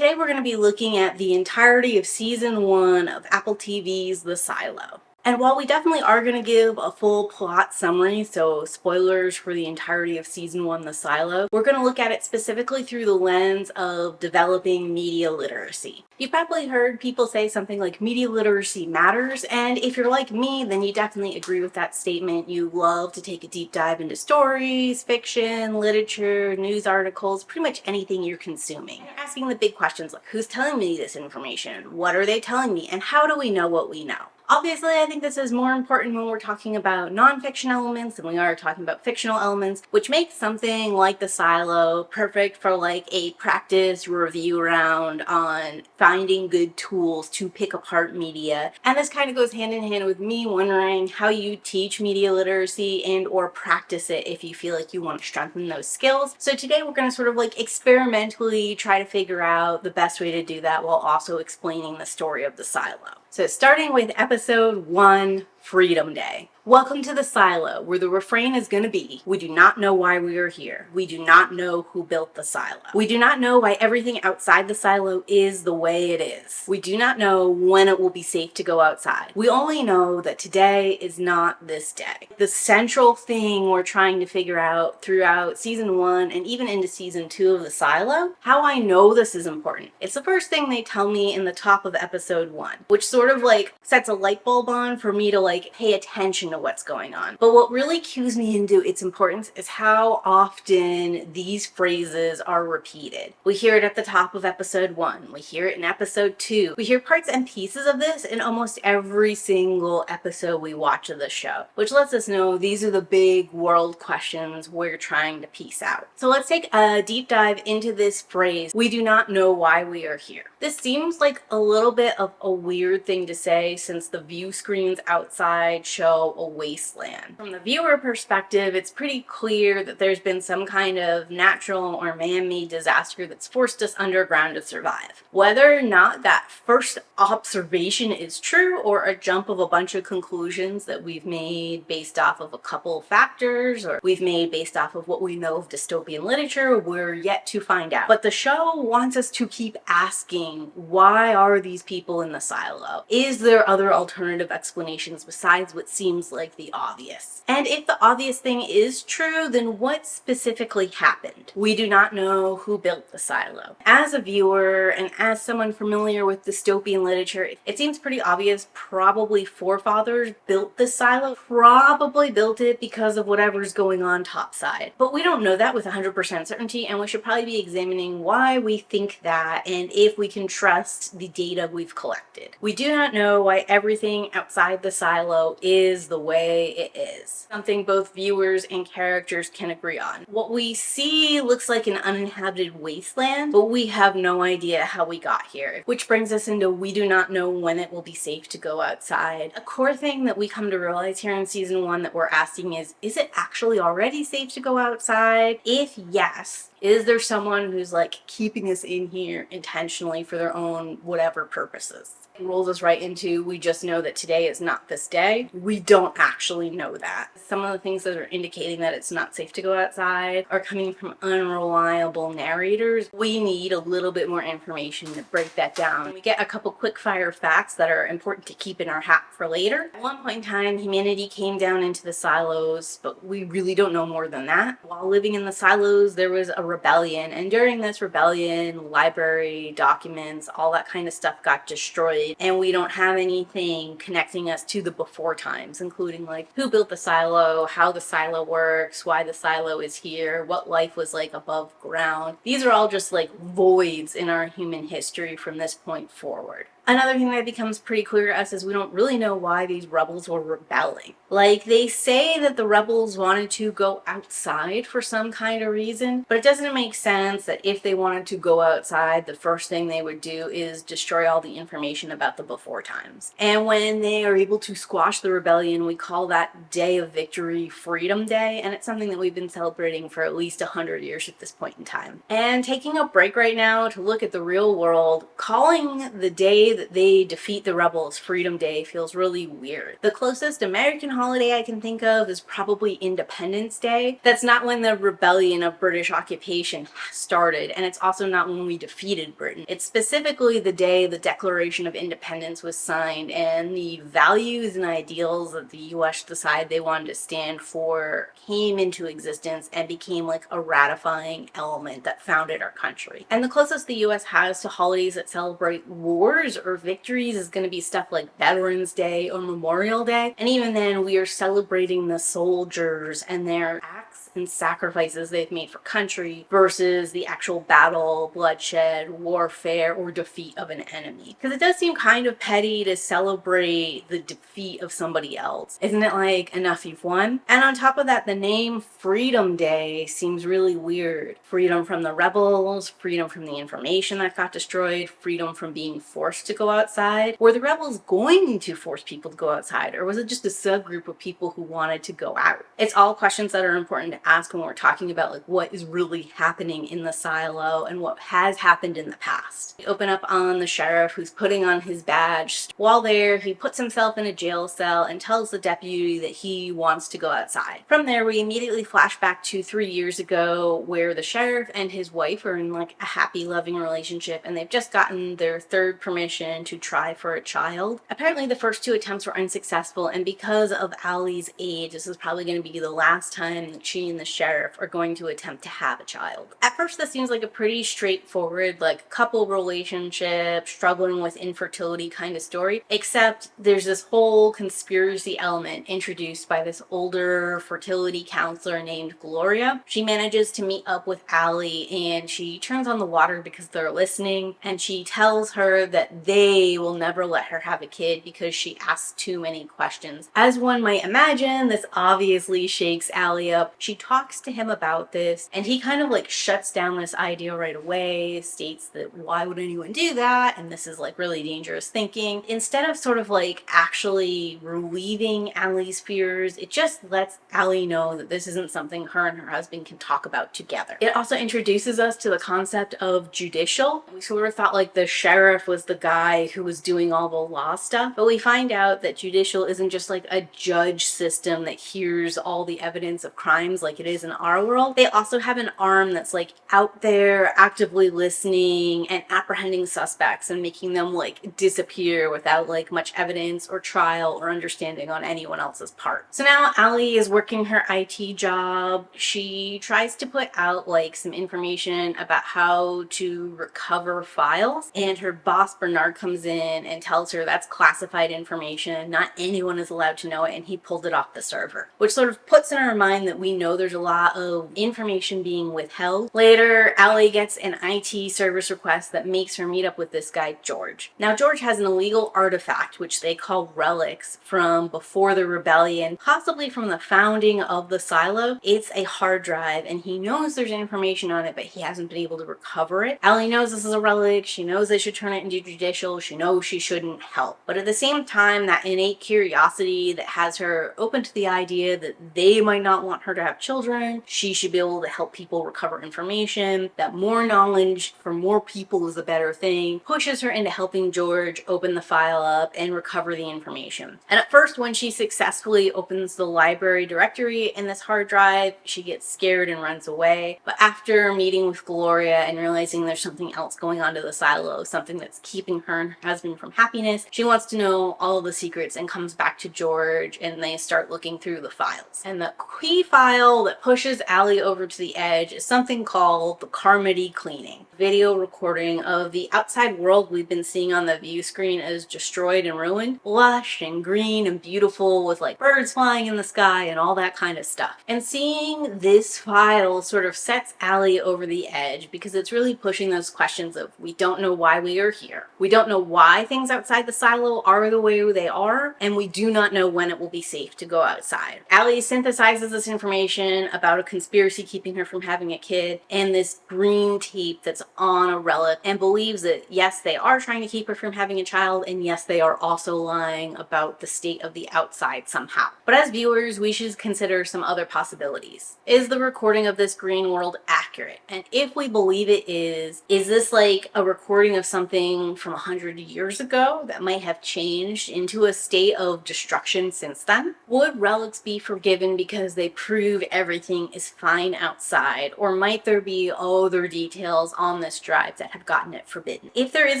Today we're going to be looking at the entirety of Season 1 of Apple TV's The Silo. And while we definitely are going to give a full plot summary, so spoilers for the entirety of Season 1 The Silo, we're going to look at it specifically through the lens of developing media literacy. You've probably heard people say something like media literacy matters, and if you're like me, then you definitely agree with that statement. You love to take a deep dive into stories, fiction, literature, news articles, pretty much anything you're consuming. You're asking the big questions like, who's telling me this information? What are they telling me? And how do we know what we know? Obviously, I think this is more important when we're talking about non-fiction elements than we are talking about fictional elements, which makes something like The Silo perfect for like a practice review round on finding good tools to pick apart media. And this kind of goes hand in hand with me wondering how you teach media literacy and or practice it if you feel like you want to strengthen those skills. So today we're going to sort of like experimentally try to figure out the best way to do that while also explaining the story of The Silo. So starting with episode 1, Freedom Day. Welcome to The Silo, where the refrain is going to be, we do not know why we are here. We do not know who built the silo. We do not know why everything outside the silo is the way it is. We do not know when it will be safe to go outside. We only know that today is not this day. The central thing we're trying to figure out throughout season 1 and even into season 2 of The Silo, how I know this is important. It's the first thing they tell me in the top of episode 1, which sort of like sets a light bulb on for me to like pay attention to what's going on. But what really cues me into its importance is how often these phrases are repeated. We hear it at the top of episode 1. We hear it in episode 2. We hear parts and pieces of this in almost every single episode we watch of the show, which lets us know these are the big world questions we're trying to piece out. So let's take a deep dive into this phrase, we do not know why we are here. This seems like a little bit of a weird thing to say since the view screens outside show a wasteland. From the viewer perspective, it's pretty clear that there's been some kind of natural or man-made disaster that's forced us underground to survive. Whether or not that first observation is true or a jump of a bunch of conclusions that we've made based off of a couple factors or we've made based off of what we know of dystopian literature, we're yet to find out. But the show wants us to keep asking, why are these people in the silo? Is there other alternative explanations besides what seems like the obvious? And if the obvious thing is true, then what specifically happened? We do not know who built the silo. As a viewer and as someone familiar with dystopian literature, it seems pretty obvious probably forefathers built the silo, probably built it because of whatever's going on topside. But we don't know that with 100% certainty, and we should probably be examining why we think that and if we can trust the data we've collected. We do not know why everything outside the silo is the way it is. Something both viewers and characters can agree on. What we see looks like an uninhabited wasteland, but we have no idea how we got here. Which brings us into we do not know when it will be safe to go outside. A core thing that we come to realize here in season 1 that we're asking is it actually already safe to go outside? If yes, is there someone who's like keeping us in here intentionally for their own whatever purposes? It rolls us right into, we just know that today is not this day. We don't actually know that. Some of the things that are indicating that it's not safe to go outside are coming from unreliable narrators. We need a little bit more information to break that down. We get a couple quick fire facts that are important to keep in our hat for later. At one point in time, humanity came down into the silos, but we really don't know more than that. While living in the silos, there was a rebellion, and during this rebellion, library, documents, all that kind of stuff got destroyed, and we don't have anything connecting us to the before times, including like who built the silo, how the silo works, why the silo is here, what life was like above ground. These are all just like voids in our human history from this point forward. Another thing that becomes pretty clear to us is we don't really know why these rebels were rebelling. Like, they say that the rebels wanted to go outside for some kind of reason, but it doesn't make sense that if they wanted to go outside, the first thing they would do is destroy all the information about the before times. And when they are able to squash the rebellion, we call that day of victory Freedom Day, and it's something that we've been celebrating for at least 100 years at this point in time. And taking a break right now to look at the real world, calling the day that they defeat the rebels Freedom Day feels really weird. The closest American holiday I can think of is probably Independence Day. That's not when the rebellion of British occupation started, and it's also not when we defeated Britain. It's specifically the day the Declaration of Independence was signed and the values and ideals that the US decided they wanted to stand for came into existence and became like a ratifying element that founded our country. And the closest the US has to holidays that celebrate wars or victories is going to be stuff like Veterans Day or Memorial Day. And even then, we are celebrating the soldiers and their acts and sacrifices they've made for country versus the actual battle, bloodshed, warfare, or defeat of an enemy. Because it does seem kind of petty to celebrate the defeat of somebody else. Isn't it like, enough, you've won? And on top of that, the name Freedom Day seems really weird. Freedom from the rebels, freedom from the information that got destroyed, freedom from being forced to go outside. Were the rebels going to force people to go outside, or was it just a subgroup of people who wanted to go out? It's all questions that are important to ask when we're talking about like what is really happening in the silo and what has happened in the past. We open up on the sheriff who's putting on his badge. While there, he puts himself in a jail cell and tells the deputy that he wants to go outside. From there, we immediately flash back to 3 years ago where the sheriff and his wife are in like a happy, loving relationship, and they've just gotten their third permission to try for a child. Apparently the first 2 attempts were unsuccessful, and because of Allie's age, this is probably going to be the last time that she and the sheriff are going to attempt to have a child. At first, this seems like a pretty straightforward, like couple relationship, struggling with infertility kind of story, except there's this whole conspiracy element introduced by this older fertility counselor named Gloria. She manages to meet up with Allie, and she turns on the water because they're listening, and she tells her that they will never let her have a kid because she asks too many questions. As one might imagine, this obviously shakes Allie up. She talks to him about this, and he kind of like shuts down this idea right away, states that why would anyone do that, and this is like really dangerous thinking. Instead of sort of like actually relieving Allie's fears, it just lets Allie know that this isn't something her and her husband can talk about together. It also introduces us to the concept of judicial. We sort of thought like the sheriff was the guy who was doing all the law stuff, but we find out that judicial isn't just like a judge system that hears all the evidence of crimes like it is in our world. They also have an arm that's like out there actively listening and apprehending suspects and making them like disappear without like much evidence or trial or understanding on anyone else's part. So now Allie is working her IT job. She tries to put out like some information about how to recover files, and her boss Bernard comes in and tells her that's classified information, not anyone is allowed to know it, and he pulled it off the server, which sort of puts in our mind that we know there's a lot of information being withheld. Later, Allie gets an IT service request that makes her meet up with this guy George. Now George has an illegal artifact which they call relics from before the rebellion, possibly from the founding of the silo. It's a hard drive, and he knows there's information on it, but he hasn't been able to recover it. Allie knows this is a relic. She knows they should turn it into judicial. She knows she shouldn't help. But at the same time, that innate curiosity that has her open to the idea that they might not want her to have children, she should be able to help people recover information, that more knowledge for more people is a better thing, pushes her into helping George open the file up and recover the information. And at first, when she successfully opens the library directory in this hard drive, she gets scared and runs away. But after meeting with Gloria and realizing there's something else going on to the silo, something that's keeping her and her husband from happiness, she wants to know all the secrets and comes back to George, and they start looking through the files. And the key file that pushes Allie over to the edge is something called the Carmody cleaning. Video recording of the outside world we've been seeing on the view screen is destroyed and ruined, lush and green and beautiful with like birds flying in the sky and all that kind of stuff. And seeing this file sort of sets Allie over the edge because it's really pushing those questions of we don't know why we are here. We don't know why things outside the silo are the way they are, and we do not know when it will be safe to go outside. Allie synthesizes this information information about a conspiracy keeping her from having a kid and this green tape that's on a relic, and believes that yes, they are trying to keep her from having a child, and yes, they are also lying about the state of the outside somehow. But as viewers, we should consider some other possibilities. Is the recording of this green world accurate? And if we believe it is this like a recording of something from 100 years ago that might have changed into a state of destruction since then? Would relics be forgiven because they prove everything is fine outside? Or might there be other details on this drive that have gotten it forbidden? If there is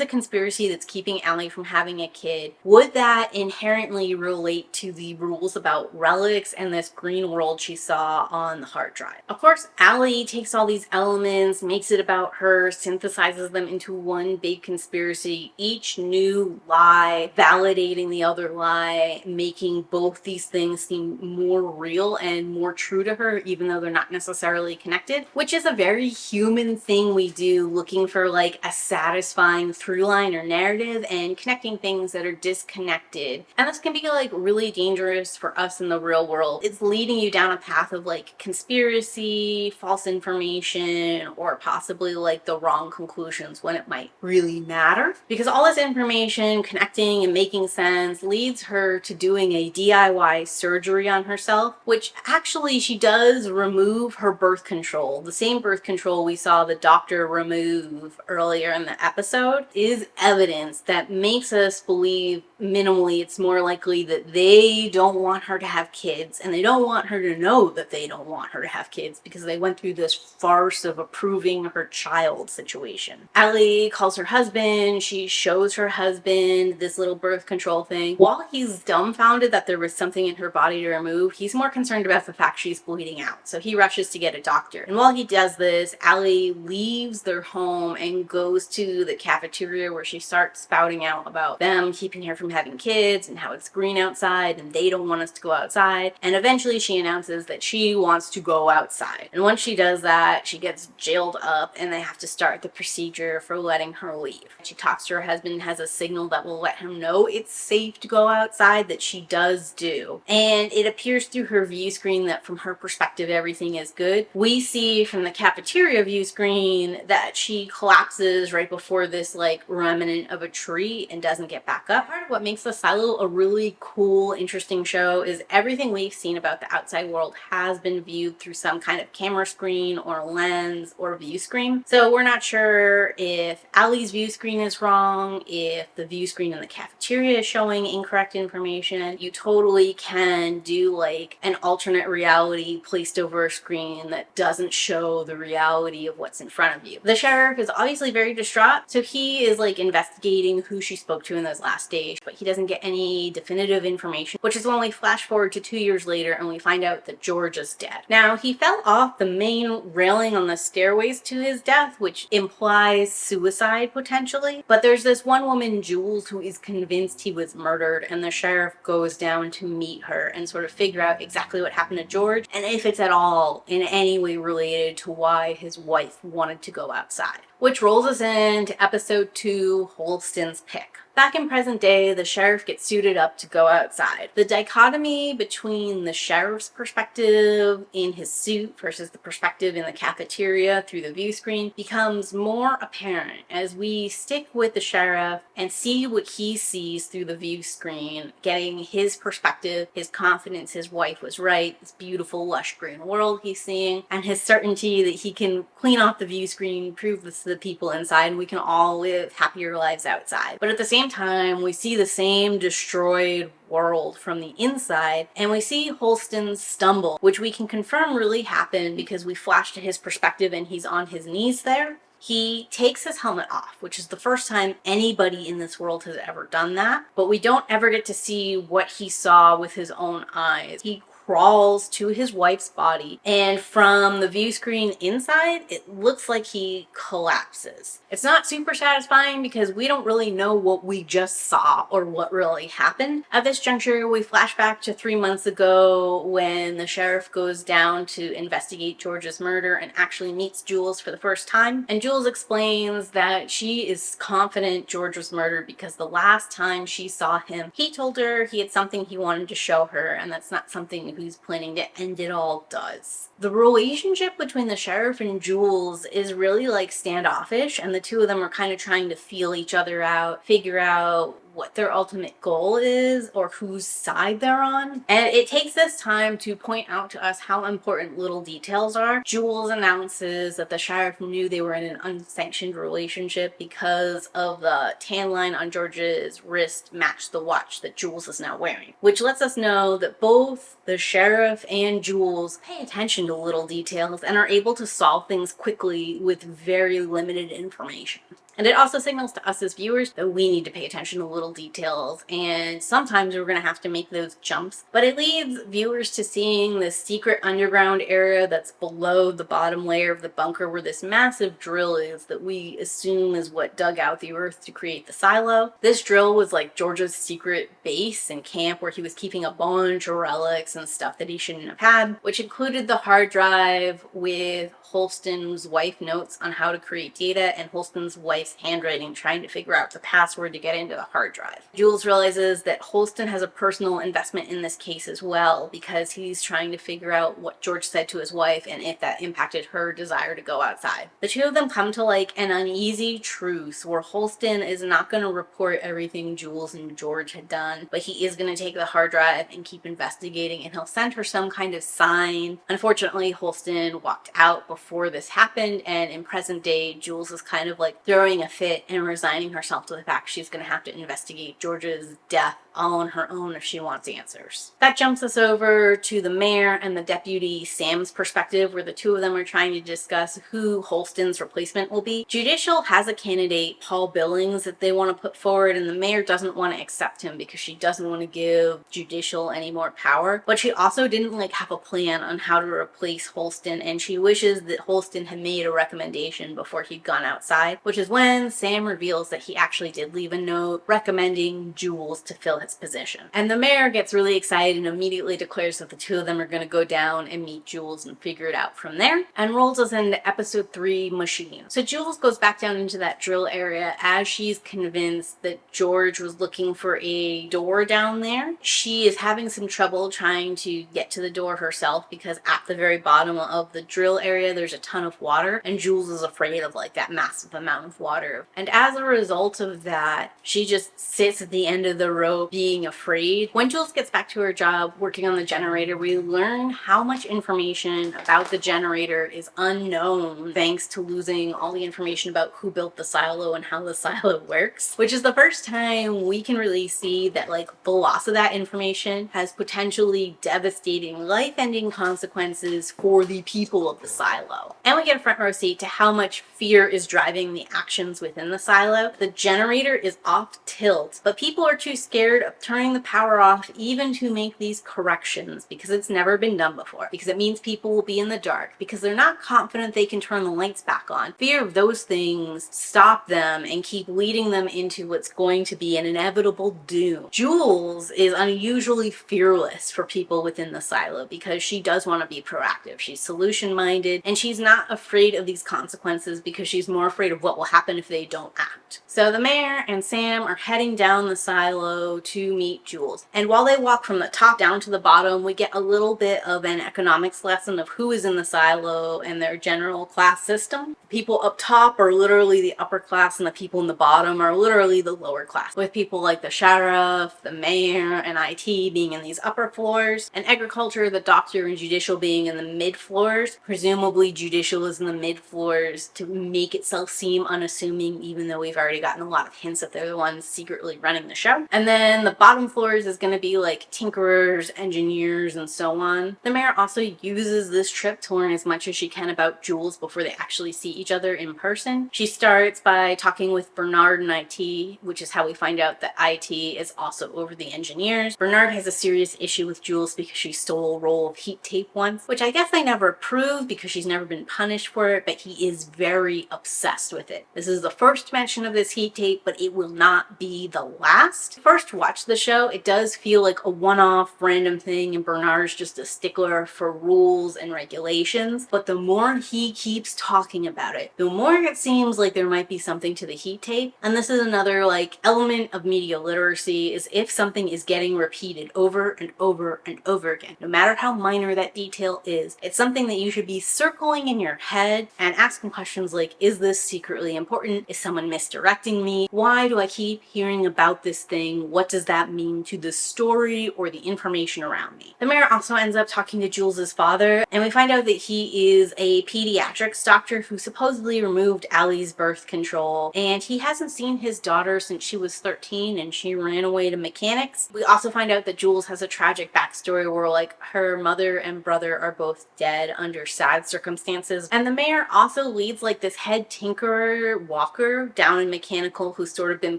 a conspiracy that's keeping Allie from having a kid, would that inherently relate to the rules about relics and this green world she saw on the hard drive? Of course, Allie takes all these elements, makes it about her, synthesizes them into one big conspiracy, each new lie validating the other lie, making both these things seem more real and more true to her, even though they're not necessarily connected, which is a very human thing we do, looking for like a satisfying through line or narrative and connecting things that are disconnected. And this can be like really dangerous for us in the real world. It's leading you down a path of like conspiracy, false information, or possibly like the wrong conclusions when it might really matter. Because all this information connecting and making sense leads her to doing a DIY surgery on herself, which actually she does remove her birth control. The same birth control we saw the doctor remove earlier in the episode is evidence that makes us believe minimally it's more likely that they don't want her to have kids, and they don't want her to know that they don't want her to have kids because they went through this farce of approving her child situation. Allie calls her husband, she shows her husband this little birth control thing. While he's dumbfounded that there was something in her body to remove, he's more concerned about the fact she's bleeding out, so he rushes to get a doctor. And while he does this, Allie leaves their home and goes to the cafeteria where she starts spouting out about them keeping her from having kids and how it's green outside and they don't want us to go outside. And eventually she announces that she wants to go outside. And once she does that, she gets jailed up and they have to start the procedure for letting her leave. She talks to her husband and has a signal that will let him know it's safe to go outside, that she does do. And it appears through her view screen that from her perspective everything is good. We see from the cafeteria view screen that she collapses right before this like remnant of a tree and doesn't get back up. Part of what makes the Silo a really cool, interesting show is everything we've seen about the outside world has been viewed through some kind of camera screen or lens or view screen. So we're not sure if Allie's view screen is wrong, if the view screen in the cafeteria is showing incorrect information. You totally can do like an alternate reality placed over a screen that doesn't show the reality of what's in front of you. The sheriff is obviously very distraught, so he is like investigating who she spoke to in those last days, but he doesn't get any definitive information, which is when we flash forward to 2 years later and we find out that George is dead. Now, he fell off the main railing on the stairways to his death, which implies suicide potentially, but there's this one woman, Jules, who is convinced he was murdered, and the sheriff goes down to meet her and sort of figure out exactly what happened to George and if it's at all in any way related to why his wife wanted to go outside. Which rolls us into episode 2, Holston's Pick. Back in present day, the sheriff gets suited up to go outside. The dichotomy between the sheriff's perspective in his suit versus the perspective in the cafeteria through the view screen becomes more apparent as we stick with the sheriff and see what he sees through the view screen, getting his perspective, his confidence his wife was right, this beautiful lush green world he's seeing, and his certainty that he can clean off the view screen, prove this to the people inside, and we can all live happier lives outside. But at the same time, we see the same destroyed world from the inside, and we see Holston stumble, which we can confirm really happened because we flash to his perspective and he's on his knees there. He takes his helmet off, which is the first time anybody in this world has ever done that, but we don't ever get to see what he saw with his own eyes. He crawls to his wife's body, and from the view screen inside, it looks like he collapses. It's not super satisfying because we don't really know what we just saw or what really happened. At this juncture, we flash back to 3 months ago when the sheriff goes down to investigate George's murder and actually meets Jules for the first time. And Jules explains that she is confident George was murdered because the last time she saw him, he told her he had something he wanted to show her, and that's not something who's planning to end it all does. The relationship between the sheriff and Jules is really like standoffish, and the two of them are kind of trying to feel each other out, figure out what their ultimate goal is or whose side they're on. And it takes this time to point out to us how important little details are. Jules announces that the sheriff knew they were in an unsanctioned relationship because of the tan line on George's wrist matched the watch that Jules is now wearing, which lets us know that both the sheriff and Jules pay attention to little details and are able to solve things quickly with very limited information. And it also signals to us as viewers that we need to pay attention to little details, and sometimes we're going to have to make those jumps. But it leads viewers to seeing this secret underground area that's below the bottom layer of the bunker where this massive drill is that we assume is what dug out the earth to create the silo. This drill was like George's secret base and camp where he was keeping a bunch of relics and stuff that he shouldn't have had, which included the hard drive with Holston's wife notes on how to create data and Holston's wife's handwriting trying to figure out the password to get into the hard drive. Jules realizes that Holston has a personal investment in this case as well because he's trying to figure out what George said to his wife and if that impacted her desire to go outside. The two of them come to like an uneasy truce where Holston is not going to report everything Jules and George had done, but he is going to take the hard drive and keep investigating, and he'll send her some kind of sign. Unfortunately, Holston walked out before this happened, and in present day, Jules is kind of like throwing a fit and resigning herself to the fact she's going to have to investigate George's death all on her own if she wants answers. That jumps us over to the mayor and the deputy Sam's perspective, where the two of them are trying to discuss who Holston's replacement will be. Judicial has a candidate, Paul Billings, that they want to put forward, and the mayor doesn't want to accept him because she doesn't want to give Judicial any more power. But she also didn't like have a plan on how to replace Holston, and she wishes that Holston had made a recommendation before he'd gone outside, which is when Sam reveals that he actually did leave a note recommending Jules to fill his position. And the mayor gets really excited and immediately declares that the two of them are going to go down and meet Jules and figure it out from there, and rolls us into episode 3, Machine. So Jules goes back down into that drill area as she's convinced that George was looking for a door down there. She is having some trouble trying to get to the door herself because at the very bottom of the drill area there's a ton of water, and Jules is afraid of like that massive amount of water. And as a result of that, she just sits at the end of the rope being afraid. When Jules gets back to her job working on the generator, we learn how much information about the generator is unknown thanks to losing all the information about who built the silo and how the silo works, which is the first time we can really see that like the loss of that information has potentially devastating life-ending consequences for the people of the silo. And we get a front row seat to how much fear is driving the actions within the silo. The generator is off tilt, but people are too scared of turning the power off even to make these corrections because it's never been done before, because it means people will be in the dark, because they're not confident they can turn the lights back on. Fear of those things stop them and keep leading them into what's going to be an inevitable doom. Jules is unusually fearless for people within the silo because she does want to be proactive. She's solution-minded, and she's not afraid of these consequences because she's more afraid of what will happen if they don't act. So the mayor and Sam are heading down the silo to meet Jules. And while they walk from the top down to the bottom, we get a little bit of an economics lesson of who is in the silo and their general class system. People up top are literally the upper class, and the people in the bottom are literally the lower class, with people like the sheriff, the mayor, and IT being in these upper floors, and agriculture, the doctor, and judicial being in the mid floors. Presumably judicial is in the mid floors to make itself seem unassuming, even though we've already gotten a lot of hints that they're the ones secretly running the show. And then the bottom floors is going to be like tinkerers, engineers, and so on. The mayor also uses this trip to learn as much as she can about Jules before they actually see each other in person. She starts by talking with Bernard and IT, which is how we find out that IT is also over the engineers. Bernard has a serious issue with Jules because she stole a roll of heat tape once, which I guess they never proved because she's never been punished for it, but he is very obsessed with it. This is the first mention of this heat tape, but it will not be the last. First watch the show, it does feel like a one-off random thing and Bernard's just a stickler for rules and regulations. But the more he keeps talking about it, the more it seems like there might be something to the heat tape. And this is another like element of media literacy, is if something is getting repeated over and over and over again, no matter how minor that detail is, it's something that you should be circling in your head and asking questions like, is this secretly important? Is someone misdirecting me? Why do I keep hearing about this thing? What does that mean to the story or the information around me? The mayor also ends up talking to Jules's father, and we find out that he is a pediatrics doctor who supposedly removed Allie's birth control, and he hasn't seen his daughter since she was 13 and she ran away to mechanics. We also find out that Jules has a tragic backstory where like her mother and brother are both dead under sad circumstances, and the mayor also leads like this head tinkerer Walker down in mechanical who's sort of been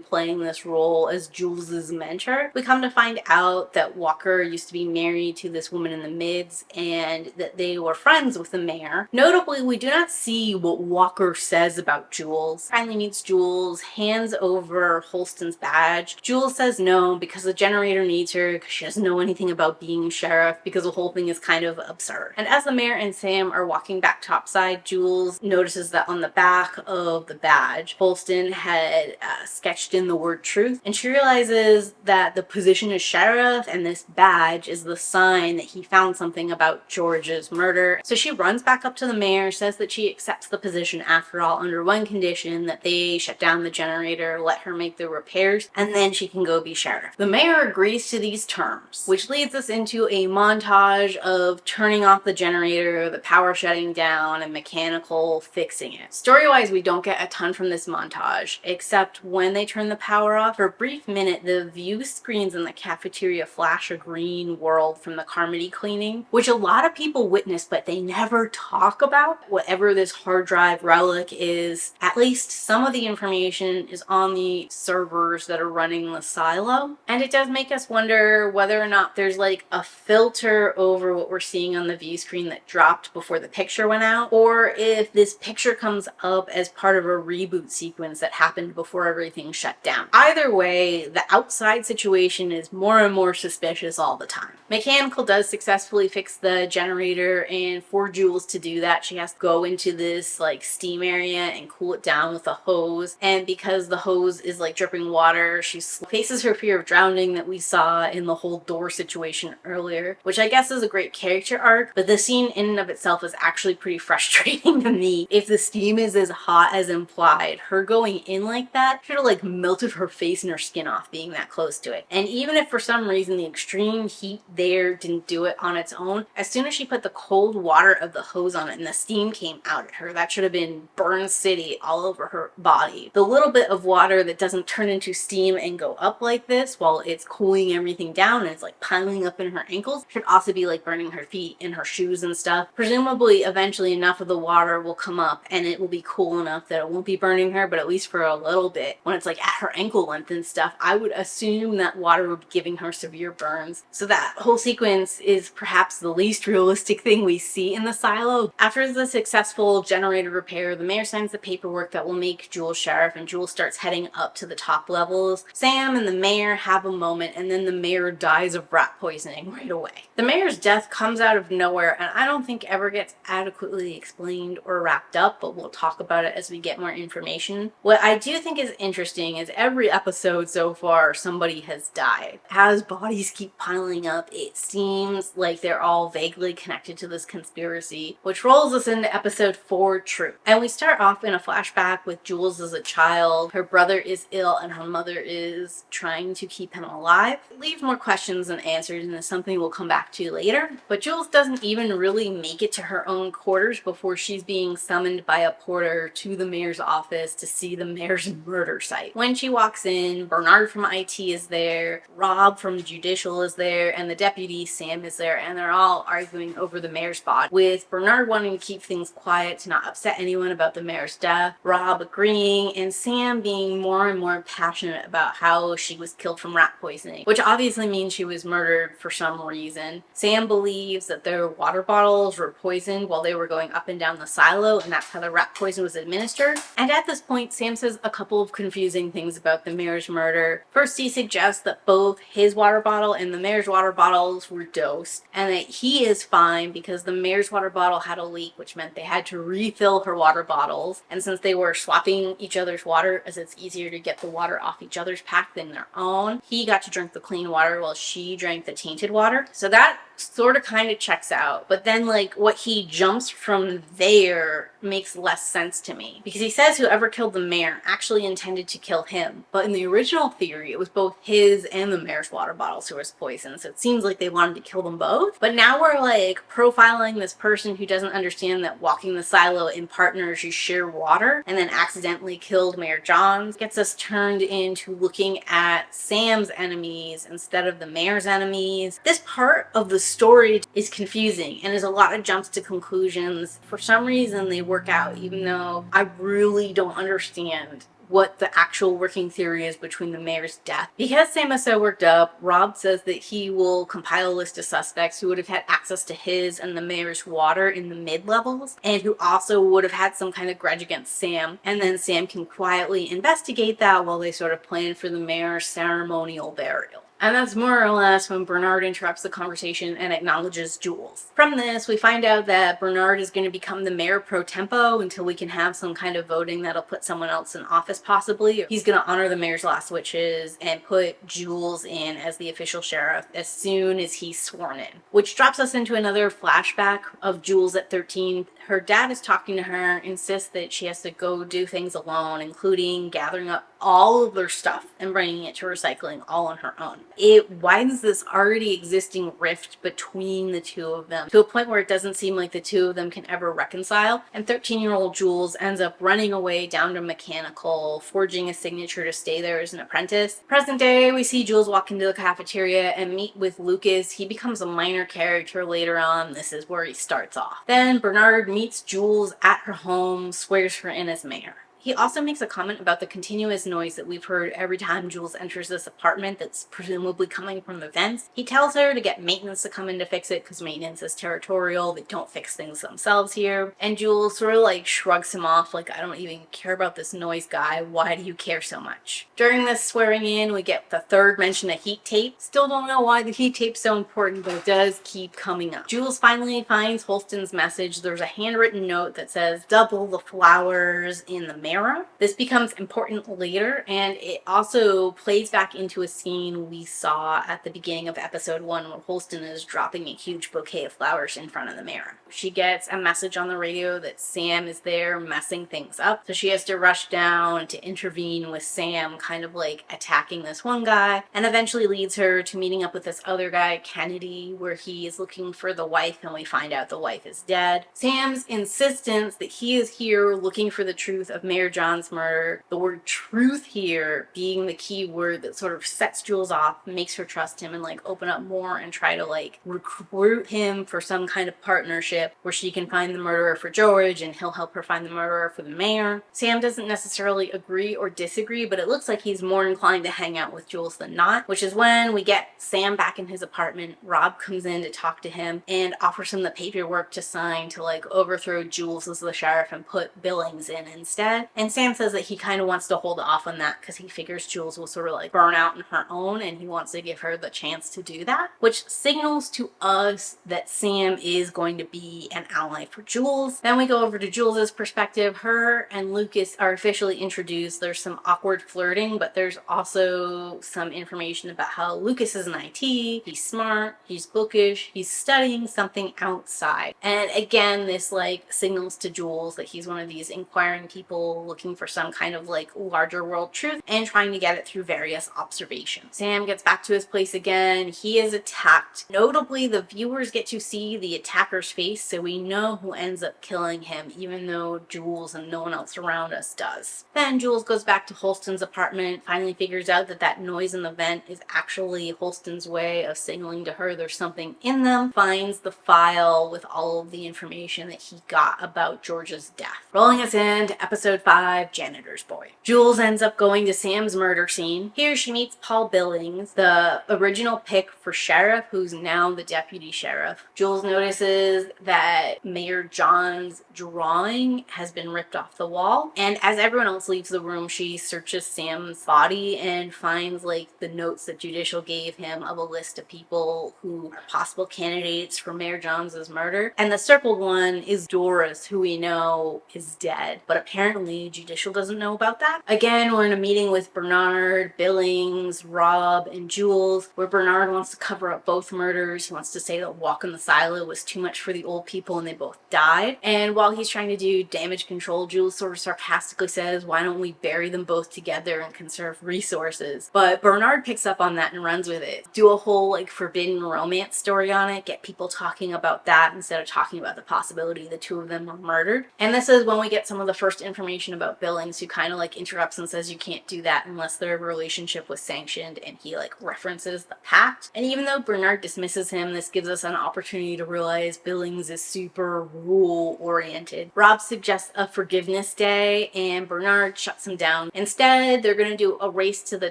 playing this role as Jules's mentor. We come to find out that Walker used to be married to this woman in the mids and that they were friends with the mayor. Notably, we do not see what Walker says about Jules. Finally meets Jules, hands over Holston's badge. Jules says no because the generator needs her because she doesn't know anything about being sheriff, because the whole thing is kind of absurd. And as the mayor and Sam are walking back topside, Jules notices that on the back of the badge, Holston had sketched in the word truth, and she realizes that the position as sheriff and this badge is the sign that he found something about George's murder. So she runs back up to the mayor, says that she accepts the position after all under one condition, that they shut down the generator, let her make the repairs, and then she can go be sheriff. The mayor agrees to these terms, which leads us into a montage of turning off the generator, the power shutting down, and mechanical fixing it. Story-wise, we don't get a ton from this montage, except when they turn the power off, for a brief minute, the view screens in the cafeteria flash a green world from the Carmody cleaning, which a lot of people witness, but they never talk about. Whatever this hard drive relic is, at least some of the information is on the servers that are running the silo. And it does make us wonder whether or not there's like a filter over what we're seeing on the view screen that dropped before the picture went out, or if this picture comes up as part of a reboot sequence that happened before everything shut down. Either way, the outside situation is more and more suspicious all the time. Mechanical does successfully fix the generator, and for Jules to do that, she has to go into this like steam area and cool it down with a hose. And because the hose is like dripping water, she faces her fear of drowning that we saw in the whole door situation earlier, which I guess is a great character arc, but the scene in and of itself is actually pretty frustrating to me. If the steam is as hot as implied, her going in like that should have like melted her face and her skin off being that close to it. And even if for some reason the extreme heat there didn't do it on its own, as soon as she put the cold water of the hose on it and the steam came out at her, that should have been burn city all over her body. The little bit of water that doesn't turn into steam and go up like this while it's cooling everything down and it's like piling up in her ankles should also be like burning her feet and her shoes and stuff. Presumably eventually enough of the water will come up and it will be cool enough that it won't be burning her, but at least for a little bit when it's like at her ankle length and stuff, I would assume that water would be giving her severe burns. So that whole sequence is perhaps the least realistic thing we see in the silo. After the successful generator repair, the mayor signs the paperwork that will make Jules sheriff, and Jules starts heading up to the top levels. Sam and the mayor have a moment, and then the mayor dies of rat poisoning right away. The mayor's death comes out of nowhere, and I don't think ever gets adequately explained or wrapped up, but we'll talk about it as we get more information. What I do think is interesting is every episode so far somebody has died. As bodies keep piling up, it seems like they're all vaguely connected to this conspiracy, which rolls us into episode 4, Truth. And we start off in a flashback with Jules as a child. Her brother is ill and her mother is trying to keep him alive. It leaves more questions than answers, and it's something we'll come back to later. But Jules doesn't even really make it to her own quarters before she's being summoned by a porter to the mayor's office to see the mayor's murder site. When she walks in, Bernard from IT is there, Rob from Judicial is there, and the deputy Sam is there, and they're all arguing over the mayor's body, with Bernard wanting to keep things quiet to not upset anyone about the mayor's death, Rob agreeing, and Sam being more and more passionate about how she was killed from rat poisoning, which obviously means she was murdered for some reason. Sam believes that their water bottles were poisoned while they were going up and down the silo, and that's how the rat poison was administered. And at this point, Sam says a couple of confusing things about the mayor's murder. First, he suggests that both his water bottle and the mayor's water bottles were dosed, and that he is fine because the mayor's water bottle had a leak, which meant they had to refill her water bottles. And since they were swapping each other's water, as it's easier to get the water off each other's pack than their own, he got to drink the clean water while she drank the tainted water. So that sort of kind of checks out. But then, like, what he jumps from there makes less sense to me, because he says whoever killed the mayor actually intended to kill him, but in the original theory it was both his and the mayor's water bottles who was poisoned, so it seems like they wanted to kill them both. But now we're like profiling this person who doesn't understand that walking the silo in partners you share water, and then accidentally killed Mayor Johns. Gets us turned into looking at Sam's enemies instead of the mayor's enemies. This part of the story is confusing and is a lot of jumps to conclusions. For some reason they work out, even though I really don't understand what the actual working theory is between the mayor's death. Because Sam is so worked up, Rob says that he will compile a list of suspects who would have had access to his and the mayor's water in the mid-levels, and who also would have had some kind of grudge against Sam, and then Sam can quietly investigate that while they sort of plan for the mayor's ceremonial burial. And that's more or less when Bernard interrupts the conversation and acknowledges Jules. From this, we find out that Bernard is going to become the mayor pro tempo until we can have some kind of voting that'll put someone else in office, possibly. He's going to honor the mayor's last wishes and put Jules in as the official sheriff as soon as he's sworn in. Which drops us into another flashback of Jules at 13. Her dad is talking to her, insists that she has to go do things alone, including gathering up all of their stuff and bringing it to recycling all on her own. It widens this already existing rift between the two of them to a point where it doesn't seem like the two of them can ever reconcile, and 13-year-old Jules ends up running away down to mechanical, forging a signature to stay there as an apprentice. Present day, we see Jules walk into the cafeteria and meet with Lucas. He becomes a minor character later on. This is where he starts off. Then Bernard meets Jules at her home, swears her in as mayor. He also makes a comment about the continuous noise that we've heard every time Jules enters this apartment that's presumably coming from the vents. He tells her to get maintenance to come in to fix it because maintenance is territorial. They don't fix things themselves here. And Jules sort of like shrugs him off like, I don't even care about this noise guy. Why do you care so much? During this swearing in, we get the third mention of heat tape. Still don't know why the heat tape's so important, but it does keep coming up. Jules finally finds Holston's message. There's a handwritten note that says, double the flowers in the mirror. This becomes important later, and it also plays back into a scene we saw at the beginning of episode 1 where Holston is dropping a huge bouquet of flowers in front of the mirror. She gets a message on the radio that Sam is there messing things up, so she has to rush down to intervene with Sam, kind of like attacking this one guy, and eventually leads her to meeting up with this other guy, Kennedy, where he is looking for the wife, and we find out the wife is dead. Sam's insistence that he is here looking for the truth of Mayor John's murder, the word truth here being the key word that sort of sets Jules off, makes her trust him and like open up more and try to like recruit him for some kind of partnership where she can find the murderer for George and he'll help her find the murderer for the mayor. Sam doesn't necessarily agree or disagree, but it looks like he's more inclined to hang out with Jules than not, which is when we get Sam back in his apartment. Rob comes in to talk to him and offers him the paperwork to sign to like overthrow Jules as the sheriff and put Billings in instead. And Sam says that he kind of wants to hold off on that because he figures Jules will sort of like burn out on her own and he wants to give her the chance to do that, which signals to us that Sam is going to be an ally for Jules. Then we go over to Jules's perspective. Her and Lucas are officially introduced. There's some awkward flirting, but there's also some information about how Lucas is an IT. He's smart, he's bookish, he's studying something outside. And again, this like signals to Jules that he's one of these inquiring people looking for some kind of like larger world truth and trying to get it through various observations. Sam gets back to his place again. He is attacked. Notably, the viewers get to see the attacker's face, so we know who ends up killing him, even though Jules and no one else around us does. Then Jules goes back to Holston's apartment, finally figures out that that noise in the vent is actually Holston's way of signaling to her there's something in them, finds the file with all of the information that he got about George's death. Rolling us into episode 5. 5, Janitor's Boy. Jules ends up going to Sam's murder scene. Here she meets Paul Billings, the original pick for sheriff, who's now the deputy sheriff. Jules notices that Mayor John's drawing has been ripped off the wall, and as everyone else leaves the room, she searches Sam's body and finds like the notes that Judicial gave him of a list of people who are possible candidates for Mayor John's murder. And the circled one is Doris, who we know is dead, but apparently Judicial doesn't know about that. Again, we're in a meeting with Bernard, Billings, Rob, and Jules, where Bernard wants to cover up both murders. He wants to say that Walk in the Silo was too much for the old people and they both died. And while he's trying to do damage control, Jules sort of sarcastically says, why don't we bury them both together and conserve resources? But Bernard picks up on that and runs with it. Do a whole like forbidden romance story on it, get people talking about that instead of talking about the possibility the two of them were murdered. And this is when we get some of the first information about Billings, who kind of like interrupts and says you can't do that unless their relationship was sanctioned, and he like references the pact. And even though Bernard dismisses him, this gives us an opportunity to realize Billings is super rule oriented. Rob suggests a forgiveness day and Bernard shuts him down. Instead, they're gonna do a race to the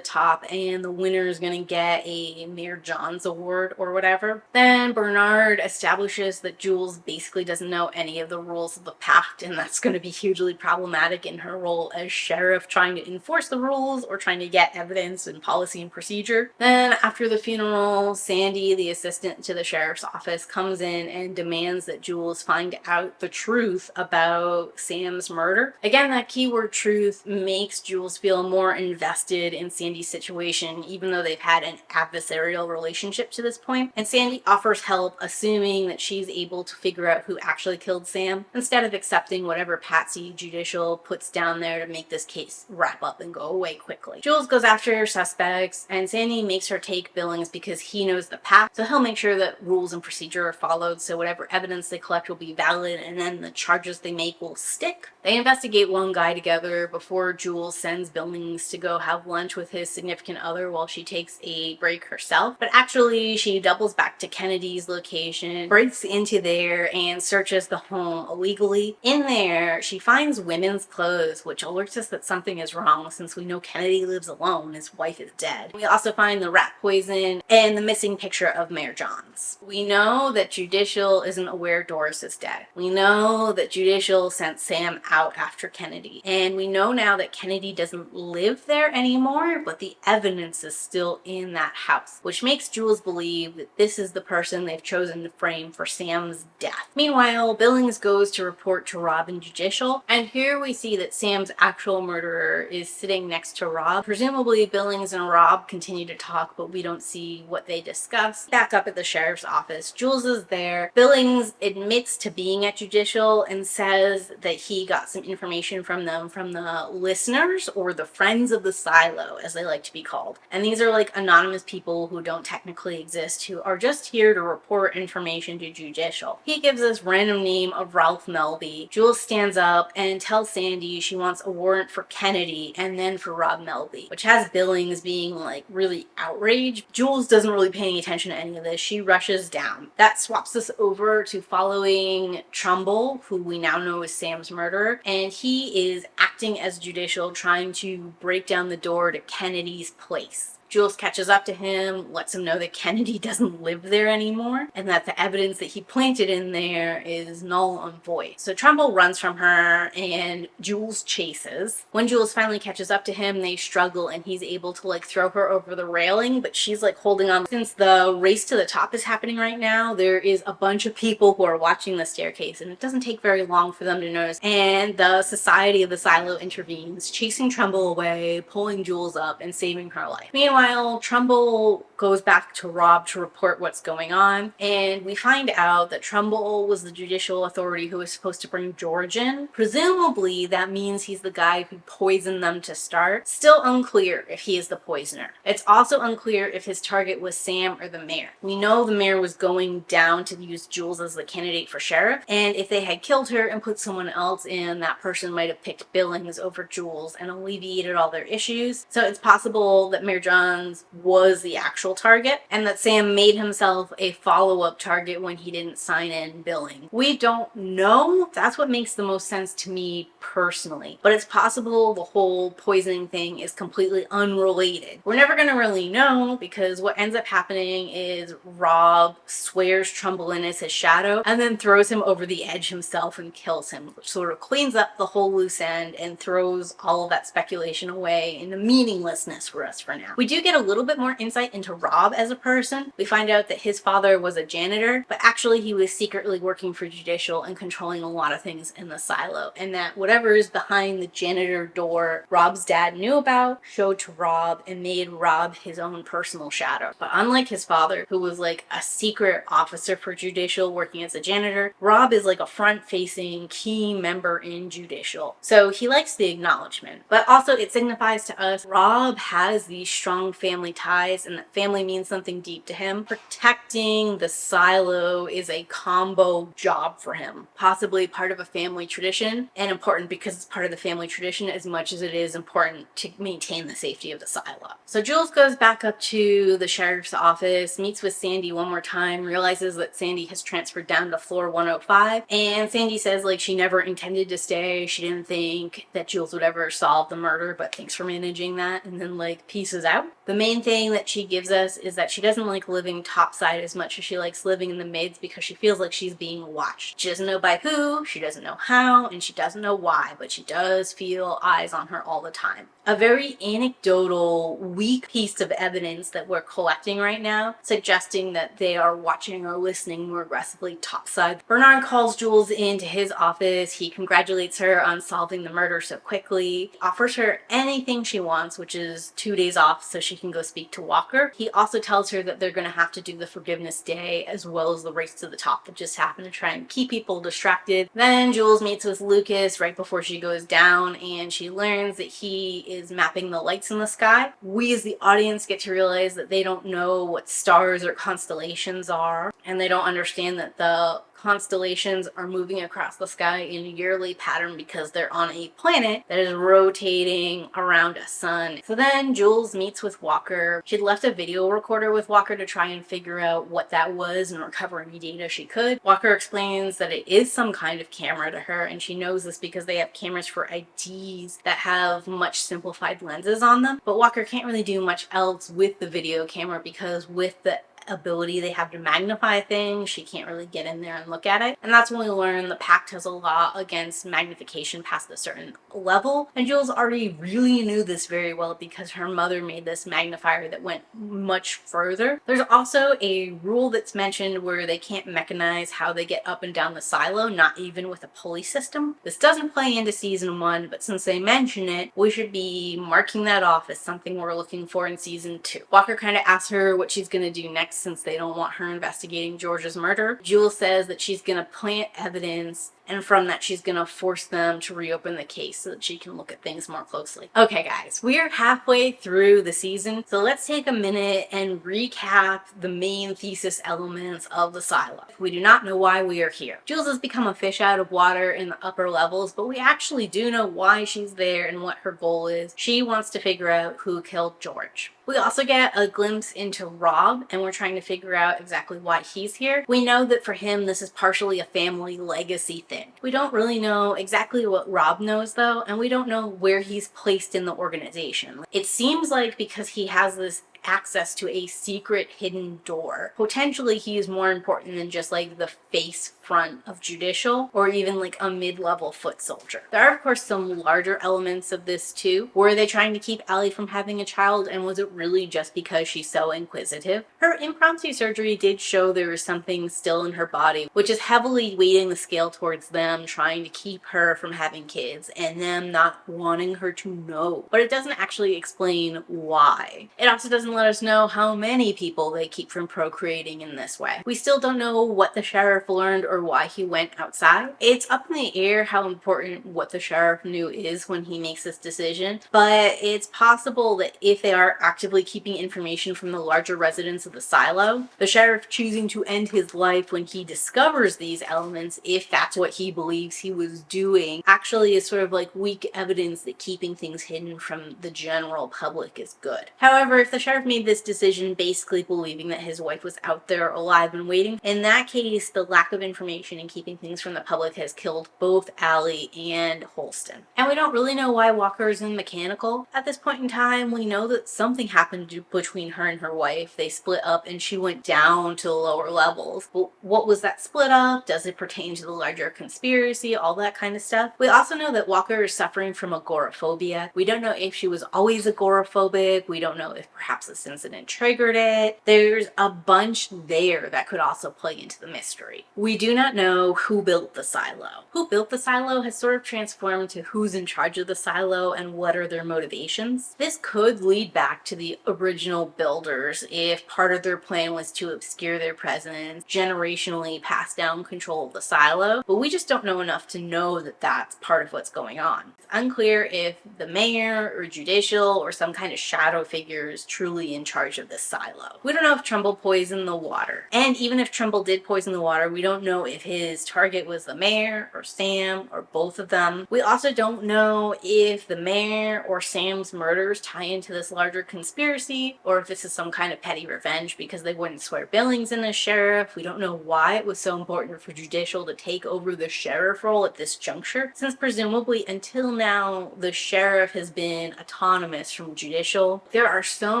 top and the winner is gonna get a Mayor John's award or whatever. Then Bernard establishes that Jules basically doesn't know any of the rules of the pact, and that's going to be hugely problematic in her role as sheriff, trying to enforce the rules or trying to get evidence and policy and procedure. Then after the funeral, Sandy, the assistant to the sheriff's office, comes in and demands that Jules find out the truth about Sam's murder. Again, that keyword truth makes Jules feel more invested in Sandy's situation, even though they've had an adversarial relationship to this point. And Sandy offers help, assuming that she's able to figure out who actually killed Sam, instead of accepting whatever patsy Judicial puts down there to make this case wrap up and go away quickly. Jules goes after her suspects, and Sandy makes her take Billings because he knows the pact, so he'll make sure that rules and procedure are followed, so whatever evidence they collect will be valid, and then the charges they make will stick. They investigate one guy together before Jules sends Billings to go have lunch with his significant other while she takes a break herself. But actually, she doubles back to Kennedy's location, breaks into there, and searches the home illegally. In there, she finds women's clothes, which alerts us that something is wrong since we know Kennedy lives alone. His wife is dead. We also find the rat poison and the missing picture of Mayor John's. We know that Judicial isn't aware Doris is dead. We know that Judicial sent Sam out after Kennedy. And we know now that Kennedy doesn't live there anymore, but the evidence is still in that house, which makes Jules believe that this is the person they've chosen to frame for Sam's death. Meanwhile, Billings goes to report to Rob and Judicial, and here we see that Sam's actual murderer is sitting next to Rob. Presumably, Billings and Rob continue to talk, but we don't see what they discuss. Back up at the sheriff's office, Jules is there. Billings admits to being at Judicial and says that he got some information from them from the listeners, or the friends of the silo, as they like to be called. And these are like anonymous people who don't technically exist, who are just here to report information to Judicial. He gives this random name of Ralph Melby. Jules stands up and tells Sandy she wants a warrant for Kennedy and then for Rob Melby, which has Billings being like really outraged. Jules doesn't really pay any attention to any of this. She rushes down. That swaps us over to following Trumbull, who we now know is Sam's murderer, and he is acting as Judicial, trying to break down the door to Kennedy's place. Jules catches up to him, lets him know that Kennedy doesn't live there anymore, and that the evidence that he planted in there is null and void. So Trumbull runs from her, and Jules chases. When Jules finally catches up to him, they struggle, and he's able to like throw her over the railing, but she's like holding on. Since the race to the top is happening right now, there is a bunch of people who are watching the staircase, and it doesn't take very long for them to notice. And the Society of the Silo intervenes, chasing Trumbull away, pulling Jules up, and saving her life. Meanwhile, Trumbull goes back to Rob to report what's going on, and we find out that Trumbull was the judicial authority who was supposed to bring George in. Presumably, that means he's the guy who poisoned them to start. Still unclear if he is the poisoner. It's also unclear if his target was Sam or the mayor. We know the mayor was going down to use Jules as the candidate for sheriff, and if they had killed her and put someone else in, that person might have picked Billings over Jules and alleviated all their issues. So it's possible that Mayor John sons was the actual target, and that Sam made himself a follow-up target when he didn't sign in billing. We don't know. That's what makes the most sense to me personally. But it's possible the whole poisoning thing is completely unrelated. We're never going to really know, because what ends up happening is Rob swears Trumbullin is his shadow and then throws him over the edge himself and kills him, which sort of cleans up the whole loose end and throws all of that speculation away into meaninglessness for us for now. We do get a little bit more insight into Rob as a person. We find out that his father was a janitor, but actually he was secretly working for Judicial and controlling a lot of things in the silo, and that whatever is behind the janitor door Rob's dad knew about, showed to Rob, and made Rob his own personal shadow. But unlike his father, who was like a secret officer for Judicial working as a janitor, Rob is like a front-facing key member in Judicial. So he likes the acknowledgement, but also it signifies to us Rob has these strong family ties, and that family means something deep to him. Protecting the silo is a combo job for him, possibly part of a family tradition, and important because it's part of the family tradition as much as it is important to maintain the safety of the silo. So Jules goes back up to the sheriff's office, meets with Sandy one more time, realizes that Sandy has transferred down to floor 105, and Sandy says like she never intended to stay. She didn't think that Jules would ever solve the murder, but thanks for managing that, and then like pieces out. The main thing that she gives us is that she doesn't like living topside as much as she likes living in the mids, because she feels like she's being watched. She doesn't know by who, she doesn't know how, and she doesn't know why, but she does feel eyes on her all the time. A very anecdotal, weak piece of evidence that we're collecting right now, suggesting that they are watching or listening more aggressively topside. Bernard calls Jules into his office. He congratulates her on solving the murder so quickly, offers her anything she wants, which is 2 days off so she can go speak to Walker. He also tells her that they're going to have to do the Forgiveness Day as well as the Race to the Top that just happened to try and keep people distracted. Then Jules meets with Lucas right before she goes down, and she learns that he is mapping the lights in the sky. We as the audience get to realize that they don't know what stars or constellations are, and they don't understand that the constellations are moving across the sky in a yearly pattern because they're on a planet that is rotating around a sun. So then Jules meets with Walker. She'd left a video recorder with Walker to try and figure out what that was and recover any data she could. Walker explains that it is some kind of camera to her, and she knows this because they have cameras for IDs that have much simplified lenses on them. But Walker can't really do much else with the video camera because with the ability they have to magnify things, she can't really get in there and look at it. And that's when we learn the Pact has a law against magnification past a certain level, and Jules already really knew this very well because her mother made this magnifier that went much further. There's also a rule that's mentioned where they can't mechanize how they get up and down the silo, not even with a pulley system. This doesn't play into season 1, but since they mention it, we should be marking that off as something we're looking for in season 2. Walker kind of asks her what she's going to do next since they don't want her investigating George's murder. Jules says that she's going to plant evidence, and from that she's going to force them to reopen the case so that she can look at things more closely. Okay guys, we are halfway through the season, so let's take a minute and recap the main thesis elements of the silo. We do not know why we are here. Jules has become a fish out of water in the upper levels, but we actually do know why she's there and what her goal is. She wants to figure out who killed George. We also get a glimpse into Rob, and we're trying to figure out exactly why he's here. We know that for him, this is partially a family legacy thing. We don't really know exactly what Rob knows though, and we don't know where he's placed in the organization. It seems like because he has this access to a secret hidden door, potentially he is more important than just like the face front of Judicial or even like a mid-level foot soldier. There are of course some larger elements of this too. Were they trying to keep Allie from having a child, and was it really just because she's so inquisitive? Her impromptu surgery did show there was something still in her body, which is heavily weighting the scale towards them trying to keep her from having kids and them not wanting her to know. But it doesn't actually explain why. It also doesn't let us know how many people they keep from procreating in this way. We still don't know what the sheriff learned or why he went outside. It's up in the air how important what the sheriff knew is when he makes this decision, but it's possible that if they are actively keeping information from the larger residents of the silo, the sheriff choosing to end his life when he discovers these elements, if that's what he believes he was doing, actually is sort of like weak evidence that keeping things hidden from the general public is good. However, if the sheriff made this decision basically believing that his wife was out there alive and waiting, in that case, the lack of information and keeping things from the public has killed both Allie and Holston. And we don't really know why Walker is in mechanical. At this point in time, we know that something happened between her and her wife. They split up and she went down to the lower levels. But what was that split up? Does it pertain to the larger conspiracy? All that kind of stuff. We also know that Walker is suffering from agoraphobia. We don't know if she was always agoraphobic. We don't know if perhaps this incident triggered it. There's a bunch there that could also play into the mystery. We do not know who built the silo. Who built the silo has sort of transformed to who's in charge of the silo and what are their motivations. This could lead back to the original builders if part of their plan was to obscure their presence, generationally pass down control of the silo, but we just don't know enough to know that that's part of what's going on. It's unclear if the mayor or judicial or some kind of shadow figure is truly in charge of this silo. We don't know if Trumbull poisoned the water, and even if Trumbull did poison the water, we don't know if his target was the mayor or Sam or both of them. We also don't know if the mayor or Sam's murders tie into this larger conspiracy, or if this is some kind of petty revenge because they wouldn't swear Billings in as sheriff. We don't know why it was so important for judicial to take over the sheriff role at this juncture, since presumably until now the sheriff has been autonomous from judicial. There are so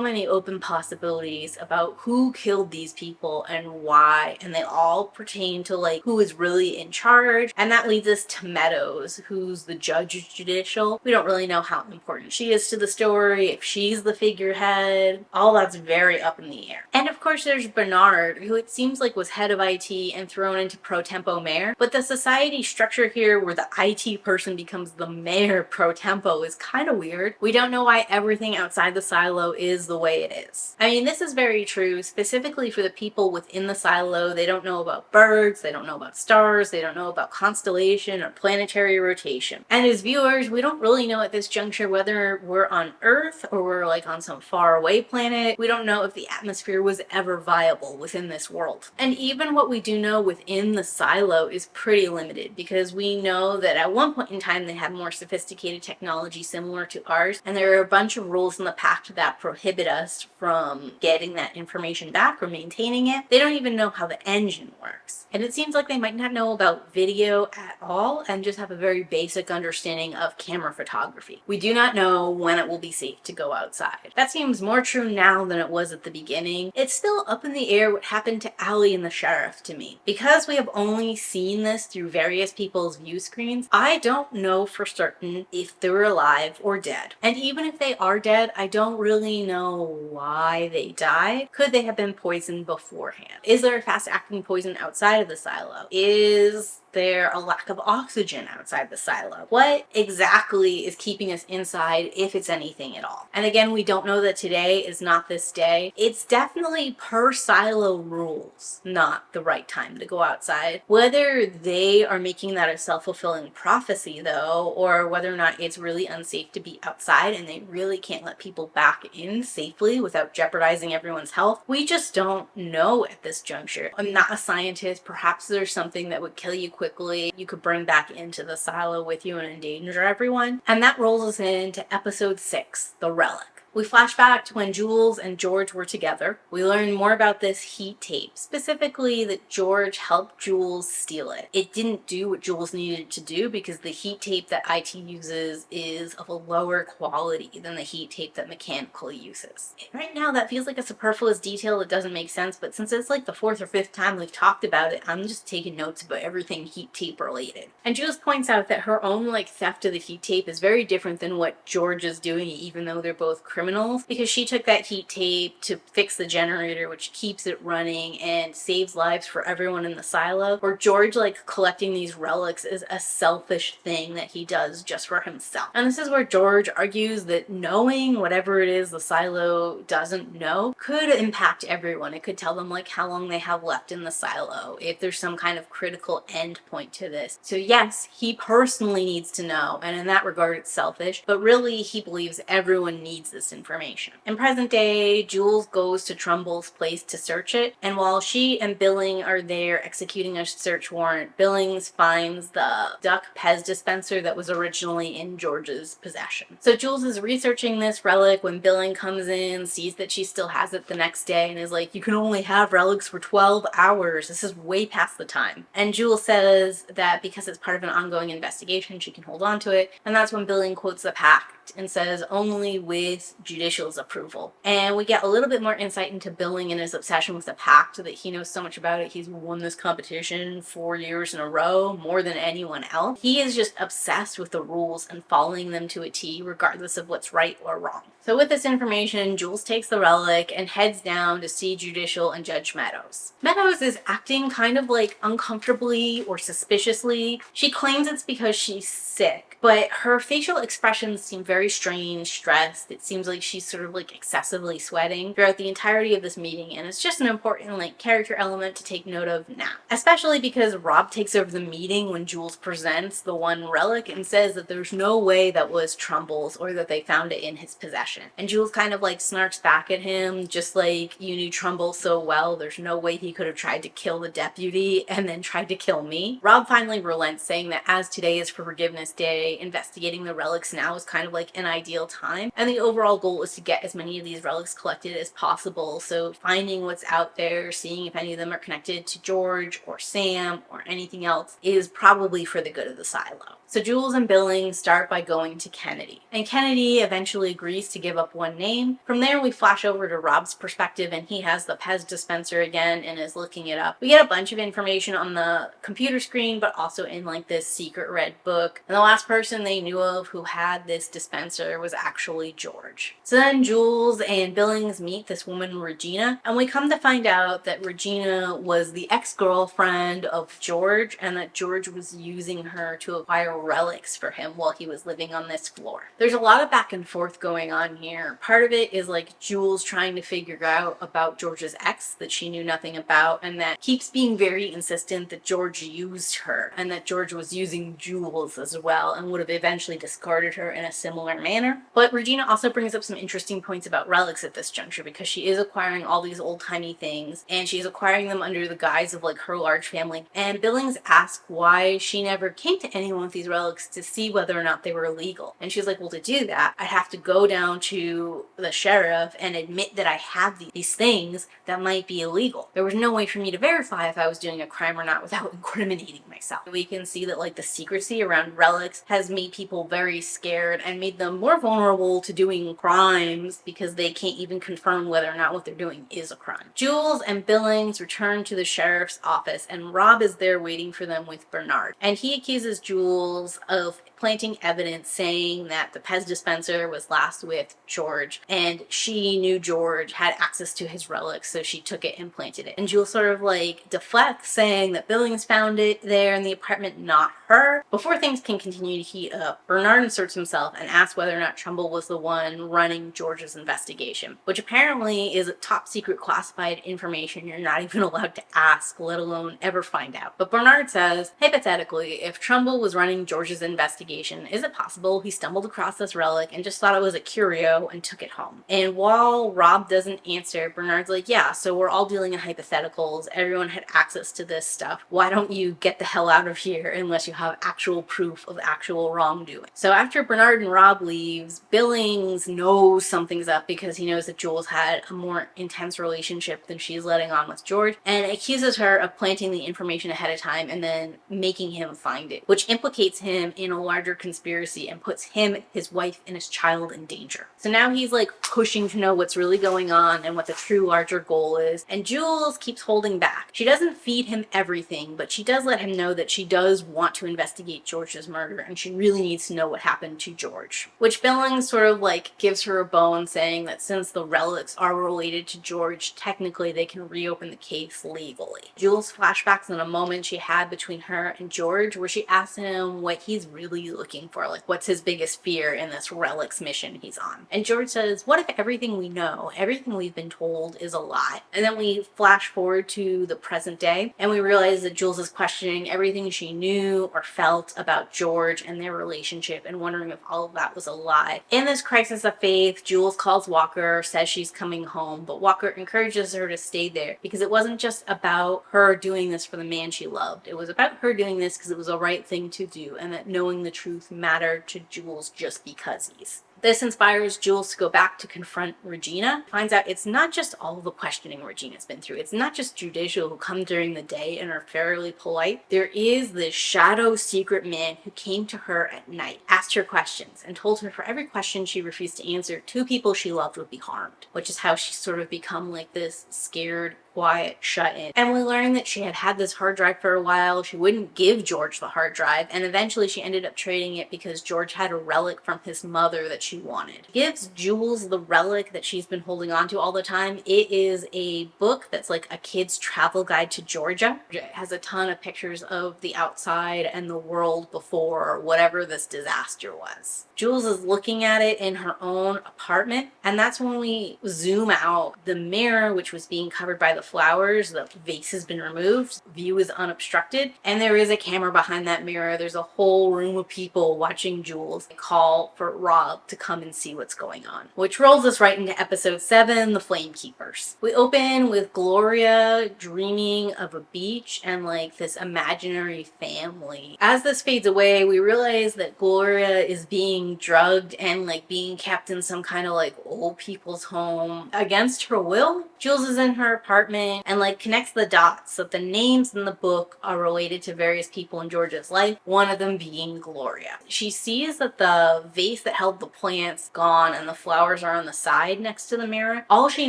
many open possibilities about who killed these people and why, and they all pertain to like who is really in charge, and that leads us to Meadows, who's the judge of judicial. We don't really know how important she is to the story, if she's the figurehead. All that's very up in the air. And of course there's Bernard, who it seems like was head of IT and thrown into pro tempo mayor, but the society structure here where the IT person becomes the mayor pro tempo is kind of weird. We don't know why everything outside the silo is the way it is. I mean, this is very true, specifically for the people within the silo. They don't know about birds, they don't know about stars, they don't know about constellation or planetary rotation. And as viewers, we don't really know at this juncture whether we're on Earth or we're like on some faraway planet. We don't know if the atmosphere was ever viable within this world. And even what we do know within the silo is pretty limited, because we know that at one point in time they had more sophisticated technology similar to ours, and there are a bunch of rules in the pact that prohibit us from getting that information back or maintaining it. They don't even know how the engine works. And it seems like they might not know about video at all and just have a very basic understanding of camera photography. We do not know when it will be safe to go outside. That seems more true now than it was at the beginning. It's still up in the air what happened to Allie and the sheriff to me. Because we have only seen this through various people's view screens, I don't know for certain if they were alive or dead. And even if they are dead, I don't really know why they died. Could they have been poisoned beforehand? Is there a fast-acting poison outside of the silo? Is there a lack of oxygen outside the silo? What exactly is keeping us inside, if it's anything at all? And again, we don't know that today is not this day. It's definitely per silo rules, not the right time to go outside. Whether they are making that a self-fulfilling prophecy though, or whether or not it's really unsafe to be outside and they really can't let people back in safely without jeopardizing everyone's health, we just don't know at this juncture. I'm not a scientist. Perhaps there's something that would kill you quickly, you could bring back into the silo with you and endanger everyone. And that rolls us into episode 6, the Relic. We flash back to when Jules and George were together. We learn more about this heat tape, specifically that George helped Jules steal it. It didn't do what Jules needed it to do because the heat tape that IT uses is of a lower quality than the heat tape that Mechanical uses. And right now that feels like a superfluous detail that doesn't make sense, but since it's like the 4th or 5th time we've talked about it, I'm just taking notes about everything heat tape related. And Jules points out that her own theft of the heat tape is very different than what George is doing, even though they're both criminals criminals because she took that heat tape to fix the generator, which keeps it running and saves lives for everyone in the silo, where George, like, collecting these relics is a selfish thing that he does just for himself. And this is where George argues that knowing whatever it is the silo doesn't know could impact everyone. It could tell them, like, how long they have left in the silo, if there's some kind of critical end point to this. So yes, he personally needs to know, and in that regard it's selfish, but really he believes everyone needs this information. In present day, Jules goes to Trumbull's place to search it, and while she and Billing are there executing a search warrant, Billings finds the duck Pez dispenser that was originally in George's possession. So Jules is researching this relic when Billing comes in, sees that she still has it the next day, and is like, you can only have relics for 12 hours. This is way past the time. And Jules says that because it's part of an ongoing investigation, she can hold on to it. And that's when Billing quotes the pact and says, only with judicial's approval. And we get a little bit more insight into Billing and his obsession with the pact, that he knows so much about it. He's won this competition 4 years in a row, more than anyone else. He is just obsessed with the rules and following them to a T, regardless of what's right or wrong. So with this information, Jules takes the relic and heads down to see Judicial and Judge Meadows. Meadows is acting kind of like uncomfortably or suspiciously. She claims it's because she's sick, but her facial expressions seem very strange, stressed. It seems like she's sort of like excessively sweating throughout the entirety of this meeting, and it's just an important like character element to take note of now. Especially because Rob takes over the meeting when Jules presents the one relic and says that there's no way that was Trumbull's or that they found it in his possession. And Jules kind of like snarks back at him, just like, you knew Trumbull so well, there's no way he could have tried to kill the deputy and then tried to kill me. Rob finally relents, saying that as today is for Forgiveness Day, investigating the relics now is kind of like an ideal time, and the overall goal is to get as many of these relics collected as possible. So finding what's out there, seeing if any of them are connected to George or Sam or anything else, is probably for the good of the silo. So Jules and Billings start by going to Kennedy, and Kennedy eventually agrees to give up one name. From there we flash over to Rob's perspective, and he has the Pez dispenser again and is looking it up. We get a bunch of information on the computer screen, but also in like this secret red book, and the last person they knew of who had this dispenser was actually George. So then Jules and Billings meet this woman Regina, and we come to find out that Regina was the ex-girlfriend of George, and that George was using her to acquire relics for him while he was living on this floor. There's a lot of back and forth going on here. Part of it is like Jules trying to figure out about George's ex that she knew nothing about, and that keeps being very insistent that George used her and that George was using Jules as well and would have eventually discarded her in a similar manner. But Regina also brings up some interesting points about relics at this juncture, because she is acquiring all these old-timey things and she's acquiring them under the guise of like her large family. And Billings asks why she never came to anyone with these relics to see whether or not they were illegal. And she's like, well, to do that, I'd have to go down to the sheriff and admit that I have these things that might be illegal. There was no way for me to verify if I was doing a crime or not without incriminating myself. We can see that like the secrecy around relics has made people very scared and made them more vulnerable to doing crimes, because they can't even confirm whether or not what they're doing is a crime. Jules and Billings return to the sheriff's office, and Rob is there waiting for them with Bernard. And he accuses Jules of planting evidence saying that the Pez dispenser was last with George, and she knew George had access to his relics, so she took it and planted it. And Jules sort of like deflects, saying that Billings found it there in the apartment, not her. Before things can continue to heat up, Bernard inserts himself and asks whether or not Trumbull was the one running George's investigation, which apparently is top secret classified information you're not even allowed to ask, let alone ever find out. But Bernard says, hypothetically, if Trumbull was running George's investigation, is it possible he stumbled across this relic and just thought it was a curio and took it home? And while Rob doesn't answer, Bernard's like, yeah, so we're all dealing in hypotheticals. Everyone had access to this stuff. Why don't you get the hell out of here unless you have actual proof of actual wrongdoing? So after Bernard and Rob leaves, Billings knows something's up, because he knows that Jules had a more intense relationship than she's letting on with George, and accuses her of planting the information ahead of time and then making him find it, which implicates him in a large larger conspiracy and puts him, his wife, and his child in danger. So now he's like pushing to know what's really going on and what the true larger goal is, and Jules keeps holding back. She doesn't feed him everything, but she does let him know that she does want to investigate George's murder and she really needs to know what happened to George. Which Billings sort of like gives her a bone, saying that since the relics are related to George, technically they can reopen the case legally. Jules flashbacks on a moment she had between her and George where she asks him what he's really looking for, like what's his biggest fear in this relics mission he's on. And George says, what if everything we know, everything we've been told is a lie? And then we flash forward to the present day and we realize that Jules is questioning everything she knew or felt about George and their relationship and wondering if all of that was a lie. In this crisis of faith, Jules calls Walker, says she's coming home, but Walker encourages her to stay there because it wasn't just about her doing this for the man she loved. It was about her doing this because it was the right thing to do and that knowing the truth mattered to Jules just because he's. This inspires Jules to go back to confront Regina. Finds out it's not just all the questioning Regina's been through. It's not just Judicial who come during the day and are fairly polite. There is this shadow secret man who came to her at night, asked her questions, and told her for every question she refused to answer, 2 people she loved would be harmed. Which is how she's sort of become like this scared, quiet, shut in. And we learned that she had this hard drive for a while. She wouldn't give George the hard drive, and eventually she ended up trading it because George had a relic from his mother that she wanted. Gives Jules the relic that she's been holding on to all the time. It is a book that's like a kid's travel guide to Georgia. It has a ton of pictures of the outside and the world before whatever this disaster was. Jules is looking at it in her own apartment, and that's when we zoom out. The mirror, which was being covered by the flowers, the vase has been removed, view is unobstructed, and there is a camera behind that mirror. There's a whole room of people watching Jules call for Rob to come and see what's going on. Which rolls us right into episode 7, the Flamekeepers. We open with Gloria dreaming of a beach and like this imaginary family. As this fades away, we realize that Gloria is being drugged and like being kept in some kind of like old people's home against her will. Jules is in her apartment and like connects the dots that the names in the book are related to various people in George's life, one of them being Gloria. She sees that the vase that held the plants gone and the flowers are on the side next to the mirror. All she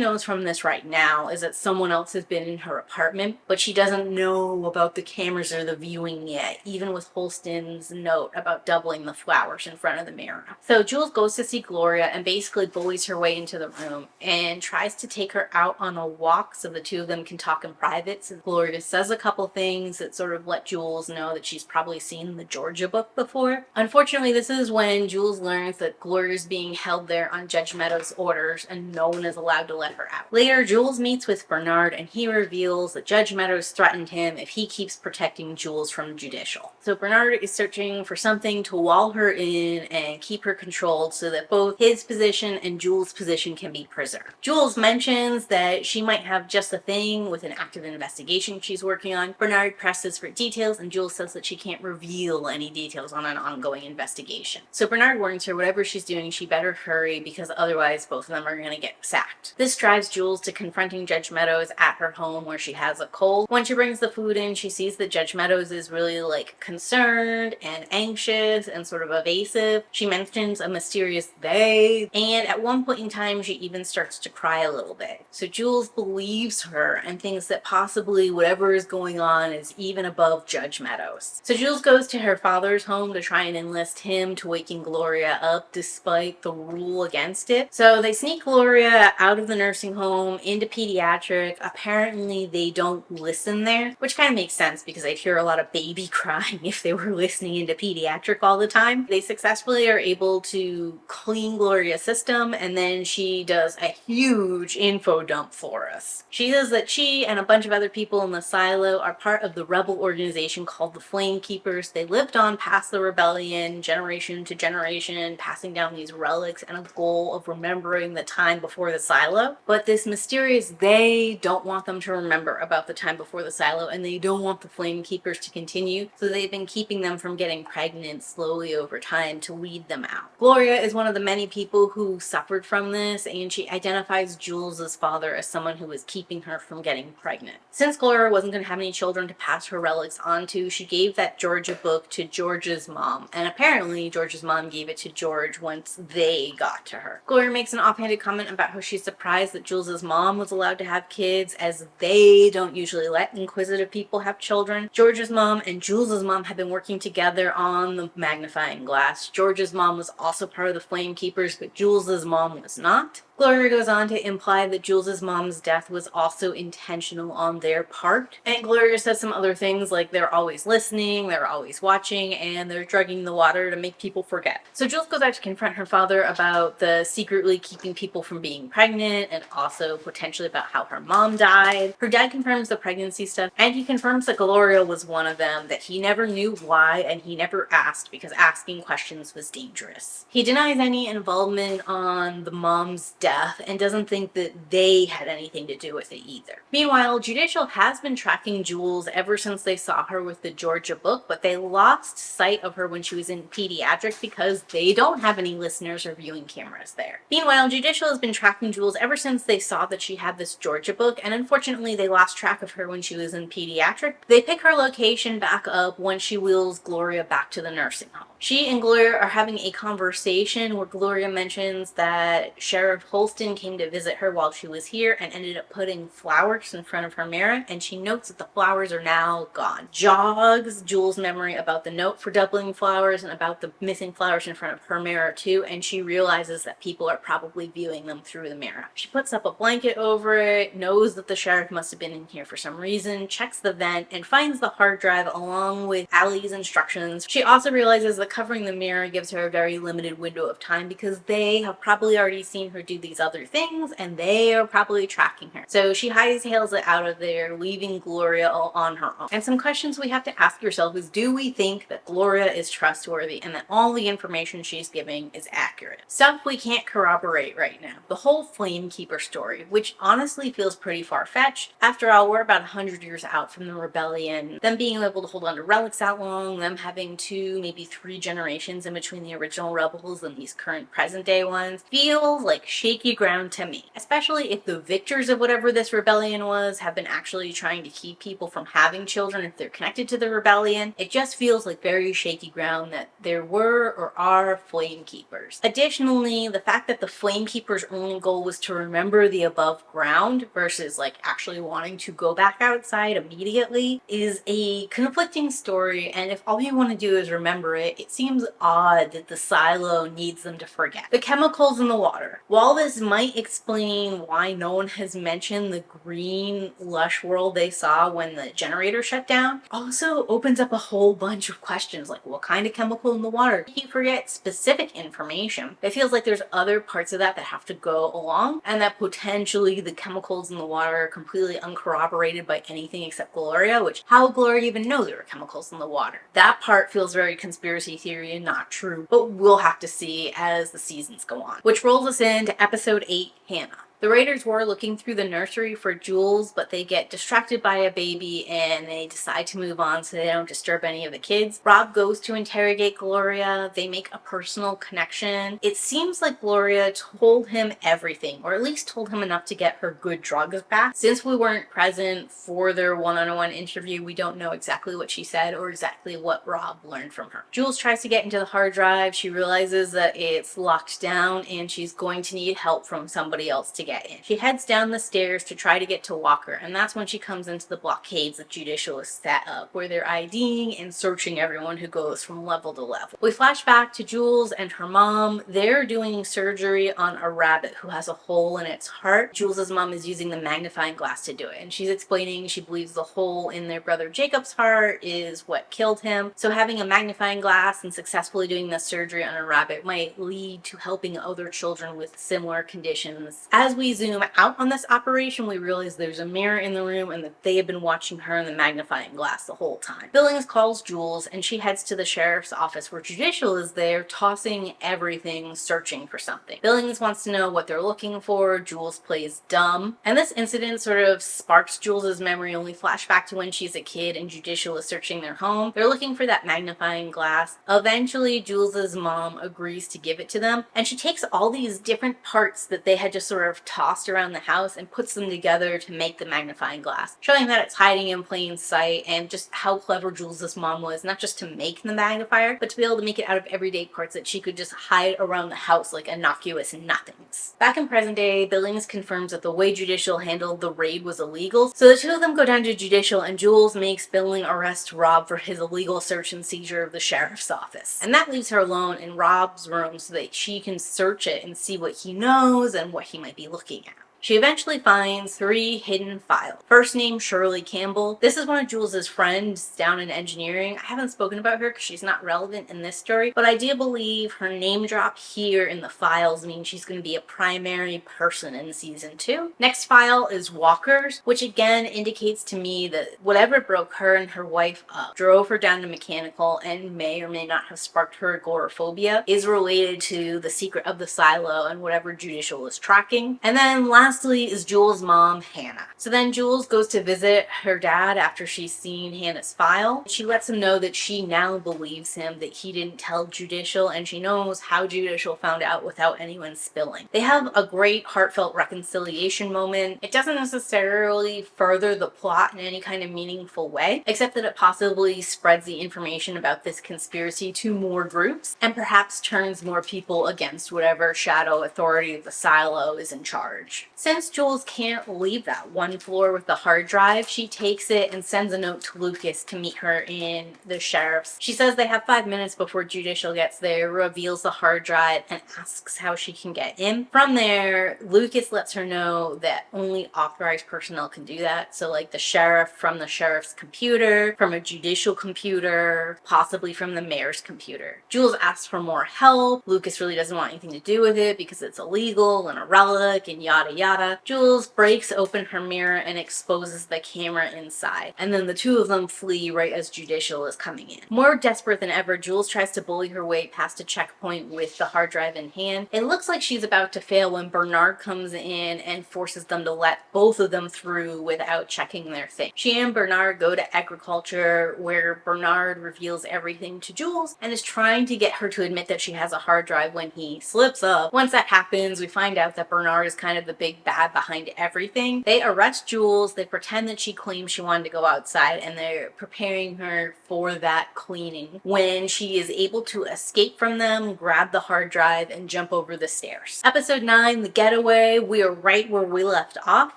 knows from this right now is that someone else has been in her apartment, but she doesn't know about the cameras or the viewing yet, even with Holston's note about doubling the flowers in front of the mirror. So Jules goes to see Gloria and basically bullies her way into the room and tries to take her out on a walk so the 2 of them can talk in private. So Gloria says a couple things that sort of let Jules know that she's probably seen the Georgia book before. Unfortunately, this is when Jules learns that Gloria's being held there on Judge Meadows' orders and no one is allowed to let her out. Later, Jules meets with Bernard and he reveals that Judge Meadows threatened him if he keeps protecting Jules from Judicial. So Bernard is searching for something to wall her in and keep her controlled so that both his position and Jules' position can be preserved. Jules mentions that she might have just a thing with an active investigation she's working on. Bernard presses for details and Jules says that she can't reveal any details on an ongoing investigation. So Bernard warns her whatever she's doing, she better hurry because otherwise both of them are going to get sacked. This drives Jules to confronting Judge Meadows at her home where she has a cold. When she brings the food in, she sees that Judge Meadows is really like concerned and anxious and sort of evasive. She mentions a mysterious they, and at one point in time she even starts to cry a little bit. So Jules believes her and thinks that possibly whatever is going on is even above Judge Meadows. So Jules goes to her father's home to try and enlist him to waking Gloria up despite the rule against it. So they sneak Gloria out of the nursing home into pediatric. Apparently they don't listen there, which kind of makes sense because I'd hear a lot of baby crying if they were listening into pediatric all the time. They successfully are able to clean Gloria's system, and then she does a huge info dump for us. She says that she and a bunch of other people in the silo are part of the rebel organization called the Flamekeepers. They lived on past the rebellion, generation to generation, passing down these relics and a goal of remembering the time before the silo. But this mysterious they don't want them to remember about the time before the silo, and they don't want the Flamekeepers to continue, so they've been keeping them from getting pregnant slowly over time to weed them out. Gloria is one of the many people who suffered from this, and she identifies Jules's father as someone who was keeping her her from getting pregnant. Since Gloria wasn't going to have any children to pass her relics on to, she gave that Georgia book to George's mom, and apparently George's mom gave it to George once they got to her. Gloria makes an offhanded comment about how she's surprised that Jules's mom was allowed to have kids, as they don't usually let inquisitive people have children. George's mom and Jules's mom have been working together on the magnifying glass. George's mom was also part of the Flamekeepers, but Jules's mom was not. Gloria goes on to imply that Jules's mom's death was also intentional on their part. And Gloria says some other things like they're always listening, they're always watching, and they're drugging the water to make people forget. So Jules goes out to confront her father about the secretly keeping people from being pregnant, and also potentially about how her mom died. Her dad confirms the pregnancy stuff, and he confirms that Gloria was one of them, that he never knew why, and he never asked because asking questions was dangerous. He denies any involvement on the mom's death and doesn't think that they had anything to do with it either. Meanwhile, Judicial has been tracking Jules ever since they saw her with the Georgia book, but they lost sight of her when she was in pediatric because they don't have any listeners or viewing cameras there. Meanwhile, Judicial has been tracking Jules ever since they saw that she had this Georgia book, and unfortunately they lost track of her when she was in pediatric. They pick her location back up when she wheels Gloria back to the nursing home. She and Gloria are having a conversation where Gloria mentions that Sheriff Holston came to visit her while she was here and ended up putting flowers in front of her mirror, and she notes that the flowers are now gone. Jogs Jules' memory about the note for doubling flowers and about the missing flowers in front of her mirror too, and she realizes that people are probably viewing them through the mirror. She puts up a blanket over it, knows that the sheriff must have been in here for some reason, checks the vent, and finds the hard drive along with Allie's instructions. She also realizes that covering the mirror gives her a very limited window of time because they have probably already seen her do these other things and they are probably tracking her. So she hightails it out of there, leaving Gloria on her own. And some questions we have to ask yourself is, do we think that Gloria is trustworthy and that all the information she's giving is accurate? Stuff we can't corroborate right now. The whole Flamekeeper story, which honestly feels pretty far-fetched. After all, we're about 100 years out from the rebellion. Them being able to hold on to relics that long, them having 2, maybe 3 generations in between the original rebels and these current present-day ones, feels like shaky ground to me. Especially if the victors of whatever this rebellion was have been actually trying to keep people from having children if they're connected to the rebellion. It just feels like very shaky ground that there were or are Flamekeepers. Additionally, the fact that the Flamekeepers' only goal was to remember the above ground versus like actually wanting to go back outside immediately is a conflicting story, and if all you want to do is remember it, it seems odd that the silo needs them to forget. The chemicals in the water. While this might explain why no one has mentioned the green lush world they saw when the generator shut down, also opens up a whole bunch of questions like what kind of chemical in the water? You forget specific information. It feels like there's other parts of that have to go along, and that potentially the chemicals in the water are completely uncorroborated by anything except Gloria, which how would Gloria even know there were chemicals in the water? That part feels very conspiracy theory and not true, but we'll have to see as the seasons go on. Which rolls us into episode 8, Hannah. The Raiders were looking through the nursery for Jules, but they get distracted by a baby and they decide to move on so they don't disturb any of the kids. Rob goes to interrogate Gloria. They make a personal connection. It seems like Gloria told him everything, or at least told him enough to get her good drugs back. Since we weren't present for their one-on-one interview, we don't know exactly what she said or exactly what Rob learned from her. Jules tries to get into the hard drive. She realizes that it's locked down and she's going to need help from somebody else to get in. She heads down the stairs to try to get to Walker, and that's when she comes into the blockades that Judicial has set up, where they're IDing and searching everyone who goes from level to level. We flash back to Jules and her mom. They're doing surgery on a rabbit who has a hole in its heart. Jules's mom is using the magnifying glass to do it, and she's explaining she believes the hole in their brother Jacob's heart is what killed him. So having a magnifying glass and successfully doing the surgery on a rabbit might lead to helping other children with similar conditions. As we zoom out on this operation, we realize there's a mirror in the room and that they have been watching her in the magnifying glass the whole time. Billings calls Jules and she heads to the sheriff's office where Judicial is there tossing everything, searching for something. Billings wants to know what they're looking for. Jules plays dumb. And this incident sort of sparks Jules's memory, only flashback to when she's a kid and Judicial is searching their home. They're looking for that magnifying glass. Eventually, Jules's mom agrees to give it to them, and she takes all these different parts that they had just sort of tossed around the house and puts them together to make the magnifying glass, showing that it's hiding in plain sight and just how clever Jules' mom was, not just to make the magnifier, but to be able to make it out of everyday parts that she could just hide around the house like innocuous nothings. Back in present day, Billings confirms that the way Judicial handled the raid was illegal, so the two of them go down to Judicial and Jules makes Billing arrest Rob for his illegal search and seizure of the sheriff's office. And that leaves her alone in Rob's room so that she can search it and see what he knows and what he might be looking at. She eventually finds 3 hidden files. First name Shirley Campbell. This is one of Jules's friends down in engineering. I haven't spoken about her because she's not relevant in this story, but I do believe her name drop here in the files means she's going to be a primary person in season 2. Next file is Walker's, which again indicates to me that whatever broke her and her wife up, drove her down to mechanical, and may or may not have sparked her agoraphobia, is related to the secret of the silo and whatever Judicial is tracking. And then lastly is Jules' mom, Hannah. So then Jules goes to visit her dad after she's seen Hannah's file. She lets him know that she now believes him, that he didn't tell Judicial, and she knows how Judicial found out without anyone spilling. They have a great heartfelt reconciliation moment. It doesn't necessarily further the plot in any kind of meaningful way, except that it possibly spreads the information about this conspiracy to more groups, and perhaps turns more people against whatever shadow authority of the silo is in charge. Since Jules can't leave that one floor with the hard drive, she takes it and sends a note to Lucas to meet her in the sheriff's. She says they have 5 minutes before Judicial gets there, reveals the hard drive, and asks how she can get in. From there, Lucas lets her know that only authorized personnel can do that. So like the sheriff from the sheriff's computer, from a judicial computer, possibly from the mayor's computer. Jules asks for more help. Lucas really doesn't want anything to do with it because it's illegal and a relic and yada yada. Jules breaks open her mirror and exposes the camera inside, and then the two of them flee right as Judicial is coming in. More desperate than ever, Jules tries to bully her way past a checkpoint with the hard drive in hand. It looks like she's about to fail when Bernard comes in and forces them to let both of them through without checking their thing. She and Bernard go to agriculture, where Bernard reveals everything to Jules and is trying to get her to admit that she has a hard drive when he slips up. Once that happens, we find out that Bernard is kind of the big bad behind everything. They arrest Jules, they pretend that she claims she wanted to go outside, and they're preparing her for that cleaning when she is able to escape from them, grab the hard drive, and jump over the stairs. Episode 9, The Getaway. We are right where we left off.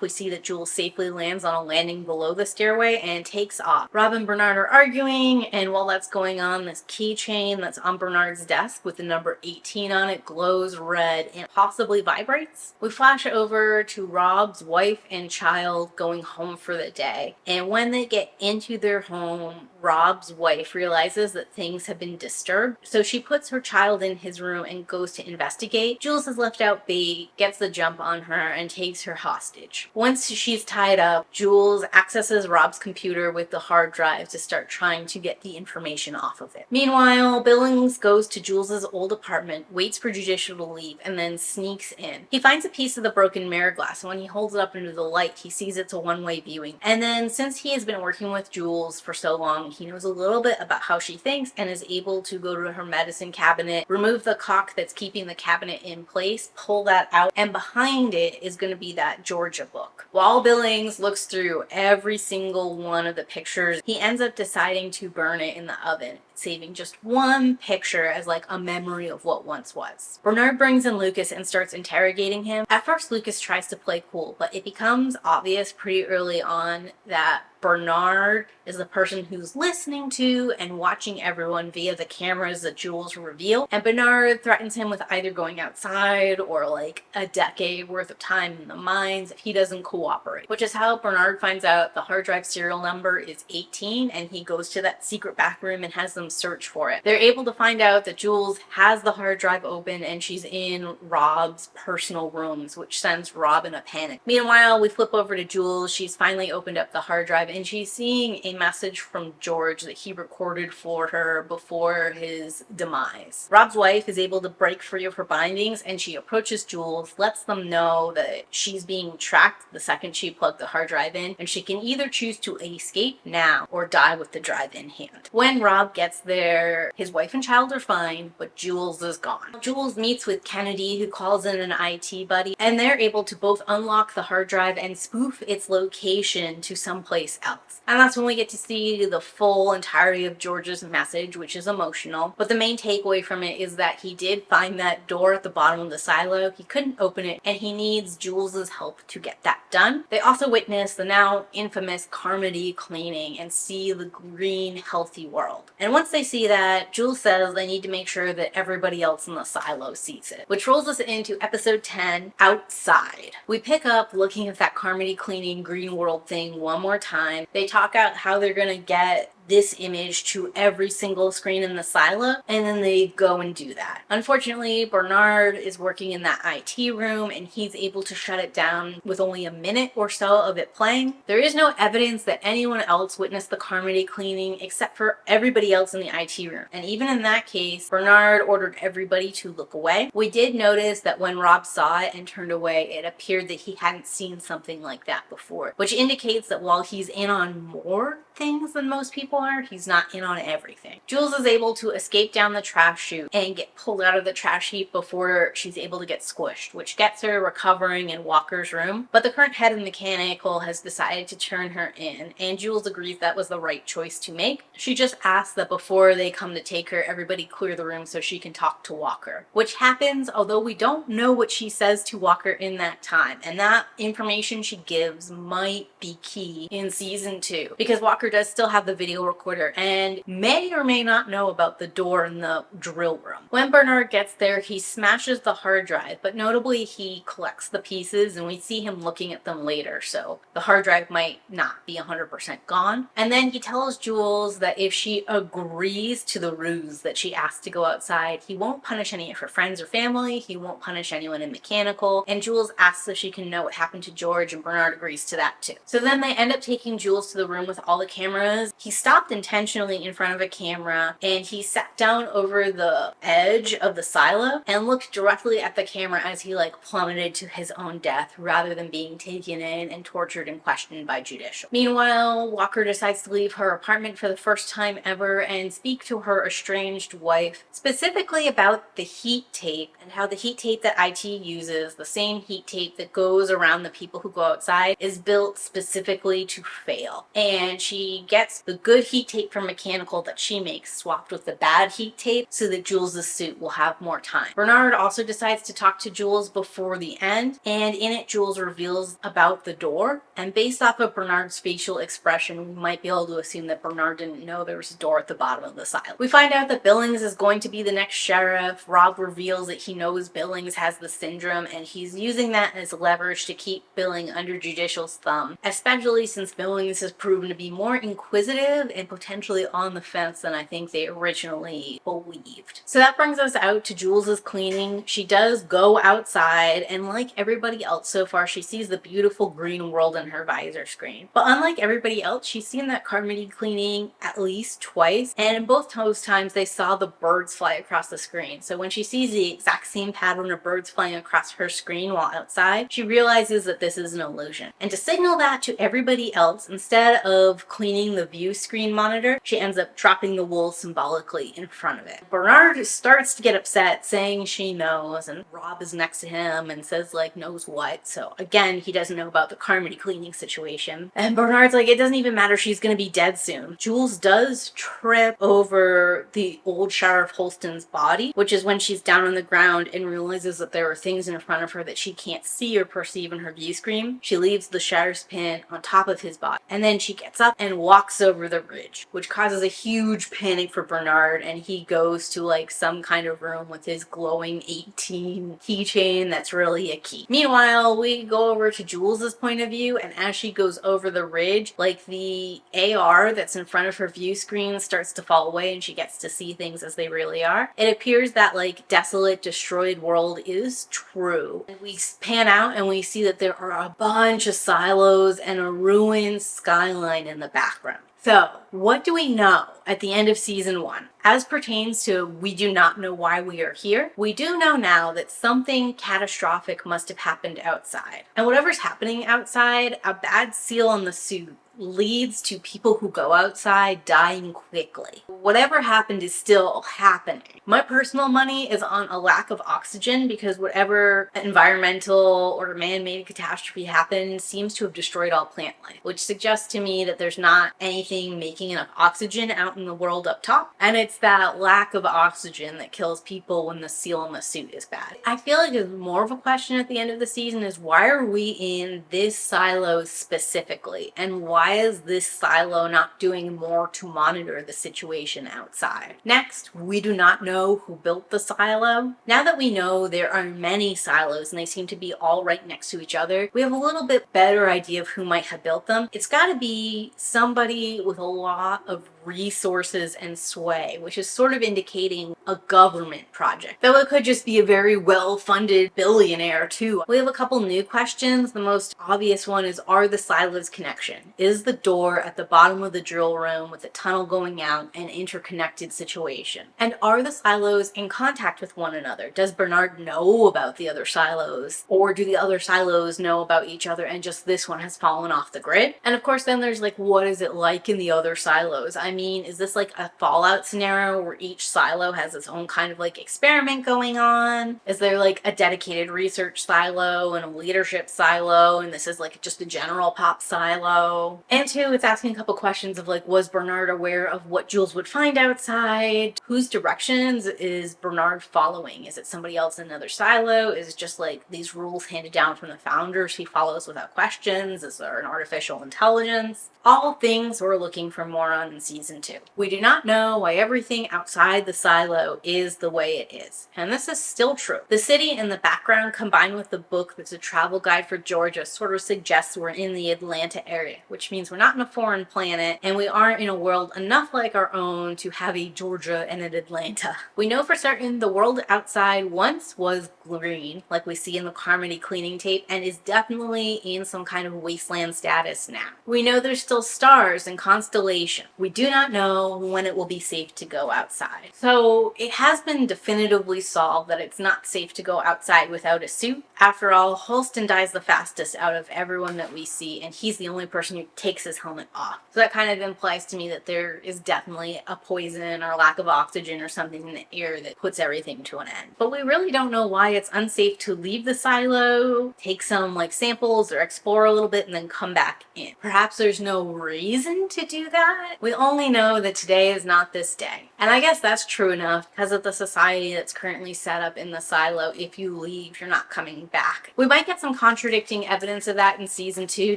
We see that Jules safely lands on a landing below the stairway and takes off. Rob and Bernard are arguing, and while that's going on, this keychain that's on Bernard's desk with the number 18 on it glows red and possibly vibrates. We flash over to Rob's wife and child going home for the day, and when they get into their home, Rob's wife realizes that things have been disturbed, so she puts her child in his room and goes to investigate. Jules is left out bait, gets the jump on her, and takes her hostage. Once she's tied up, Jules accesses Rob's computer with the hard drive to start trying to get the information off of it. Meanwhile, Billings goes to Jules's old apartment, waits for Judicial to leave, and then sneaks in. He finds a piece of the broken mirror glass, and when he holds it up into the light, he sees it's a one-way viewing. And then, since he has been working with Jules for so long, he knows a little bit about how she thinks and is able to go to her medicine cabinet, remove the caulk that's keeping the cabinet in place, pull that out, and behind it is going to be that Georgia book. While Billings looks through every single one of the pictures, he ends up deciding to burn it in the oven, saving just one picture as like a memory of what once was. Bernard brings in Lucas and starts interrogating him. At first, Lucas tries to play cool, but it becomes obvious pretty early on that Bernard is the person who's listening to and watching everyone via the cameras that Jules reveal, and Bernard threatens him with either going outside or like a decade worth of time in the mines if he doesn't cooperate, which is how Bernard finds out the hard drive serial number is 18, and he goes to that secret back room and has them search for it. They're able to find out that Jules has the hard drive open and she's in Rob's personal rooms, which sends Rob in a panic. Meanwhile, we flip over to Jules. She's finally opened up the hard drive drive and she's seeing a message from George that he recorded for her before his demise. Rob's wife is able to break free of her bindings and she approaches Jules, lets them know that she's being tracked the second she plugged the hard drive in, and she can either choose to escape now or die with the drive in hand. When Rob gets there, his wife and child are fine, but Jules is gone. Jules meets with Kennedy, who calls in an IT buddy, and they're able to both unlock the hard drive and spoof its location to someplace else. And that's when we get to see the full entirety of George's message, which is emotional. But the main takeaway from it is that he did find that door at the bottom of the silo. He couldn't open it, and he needs Jules's help to get that done. They also witness the now infamous Carmody cleaning and see the green, healthy world. And once they see that, Jules says they need to make sure that everybody else in the silo sees it. Which rolls us into episode 10, Outside. We pick up looking at that Carmody cleaning green world thing one more time. They talk out how they're gonna get this image to every single screen in the silo, and then they go and do that. Unfortunately, Bernard is working in that IT room and he's able to shut it down with only a minute or so of it playing. There is no evidence that anyone else witnessed the Carmody cleaning except for everybody else in the IT room. And even in that case, Bernard ordered everybody to look away. We did notice that when Rob saw it and turned away, it appeared that he hadn't seen something like that before, which indicates that while he's in on more things than most people are, he's not in on everything. Jules is able to escape down the trash chute and get pulled out of the trash heap before she's able to get squished, which gets her recovering in Walker's room. But the current head of mechanical has decided to turn her in, and Jules agrees that was the right choice to make. She just asks that before they come to take her, everybody clear the room so she can talk to Walker, which happens, although we don't know what she says to Walker in that time, and that information she gives might be key in season 2, because Walker does still have the video recorder and may or may not know about the door in the drill room. When Bernard gets there, he smashes the hard drive, but notably he collects the pieces and we see him looking at them later, so the hard drive might not be 100% gone. And then he tells Jules that if she agrees to the ruse that she asked to go outside, he won't punish any of her friends or family, he won't punish anyone in mechanical, and Jules asks if she can know what happened to George, and Bernard agrees to that too. So then they end up taking Jules to the room with all the cameras. He stopped intentionally in front of a camera and he sat down over the edge of the silo and looked directly at the camera as he plummeted to his own death rather than being taken in and tortured and questioned by judicial. Meanwhile, Walker decides to leave her apartment for the first time ever and speak to her estranged wife, specifically about the heat tape and how the heat tape that IT uses, the same heat tape that goes around the people who go outside, is built specifically to fail. And she gets the good heat tape from mechanical that she makes swapped with the bad heat tape so that Jules' suit will have more time. Bernard also decides to talk to Jules before the end, and in it Jules reveals about the door, and based off of Bernard's facial expression, we might be able to assume that Bernard didn't know there was a door at the bottom of the silo. We find out that Billings is going to be the next sheriff. Rob reveals that he knows Billings has the syndrome and he's using that as leverage to keep Billings under judicial's thumb, especially since Billings has proven to be more inquisitive and potentially on the fence than I think they originally believed. So that brings us out to Jules's cleaning. She does go outside, and like everybody else so far, she sees the beautiful green world in her visor screen. But unlike everybody else, she's seen that Carmody cleaning at least twice, and in both those times they saw the birds fly across the screen. So when she sees the exact same pattern of birds flying across her screen while outside, she realizes that this is an illusion. And to signal that to everybody else, instead of cleaning the view screen monitor, she ends up dropping the wool symbolically in front of it. Bernard starts to get upset, saying she knows, and Rob is next to him and says knows what. So again, he doesn't know about the Carmody cleaning situation. And Bernard's like, it doesn't even matter, she's gonna be dead soon. Jules does trip over the old Sheriff Holston's body, which is when she's down on the ground and realizes that there are things in front of her that she can't see or perceive in her view screen. She leaves the sheriff's pin on top of his body, and then she gets up and walks over the ridge, which causes a huge panic for Bernard, and he goes to some kind of room with his glowing 18 keychain that's really a key. Meanwhile, we go over to Jules's point of view, and as she goes over the ridge, like the AR that's in front of her view screen starts to fall away and she gets to see things as they really are. It appears that like desolate, destroyed world is true. And we pan out and we see that there are a bunch of silos and a ruined skyline in the background. So, what do we know at the end of season 1? As pertains to we do not know why we are here, we do know now that something catastrophic must have happened outside. And whatever's happening outside, a bad seal on the suit leads to people who go outside dying quickly. Whatever happened is still happening. My personal money is on a lack of oxygen because whatever environmental or man-made catastrophe happened seems to have destroyed all plant life, which suggests to me that there's not anything making enough oxygen out in the world up top, and it's that lack of oxygen that kills people when the seal in the suit is bad. I feel like there's more of a question at the end of the season is why are we in this silo specifically, and why is this silo not doing more to monitor the situation outside? Next, we do not know who built the silo. Now that we know there are many silos and they seem to be all right next to each other, we have a little bit better idea of who might have built them. It's got to be somebody with a lot of resources and sway, which is sort of indicating a government project. Though it could just be a very well-funded billionaire too. We have a couple new questions. The most obvious one is, are the silos connection? Is the door at the bottom of the drill room with the tunnel going out an interconnected situation? And are the silos in contact with one another? Does Bernard know about the other silos? Or do the other silos know about each other and just this one has fallen off the grid? And of course then there's like, what is it like in the other silos? I mean, is this like a Fallout scenario where each silo has its own kind of like experiment going on? Is there like a dedicated research silo and a leadership silo, and this is like just a general pop silo? And two, it's asking a couple questions of like, was Bernard aware of what Jules would find outside? Whose directions is Bernard following? Is it somebody else in another silo? Is it just like these rules handed down from the founders he follows without questions? Is there an artificial intelligence? All things we're looking for more on in season 2. We do not know why everything outside the silo is the way it is. And this is still true. The city in the background combined with the book that's a travel guide for Georgia sort of suggests we're in the Atlanta area, which means we're not in a foreign planet and we aren't in a world enough like our own to have a Georgia and an Atlanta. We know for certain the world outside once was green, like we see in the Carmody cleaning tape, and is definitely in some kind of wasteland status now. We know there's still stars and constellation. We do not know when it will be safe to go outside. So it has been definitively solved that it's not safe to go outside without a suit. After all, Holston dies the fastest out of everyone that we see, and he's the only person who takes his helmet off. So that kind of implies to me that there is definitely a poison or lack of oxygen or something in the air that puts everything to an end. But we really don't know why it's unsafe to leave the silo, take some like samples or explore a little bit and then come back in. Perhaps there's no reason to do that. We only know that today is not this day. And I guess that's true enough because of the society that's currently set up in the silo. If you leave, you're not coming back. We might get some contradicting evidence of that in season 2,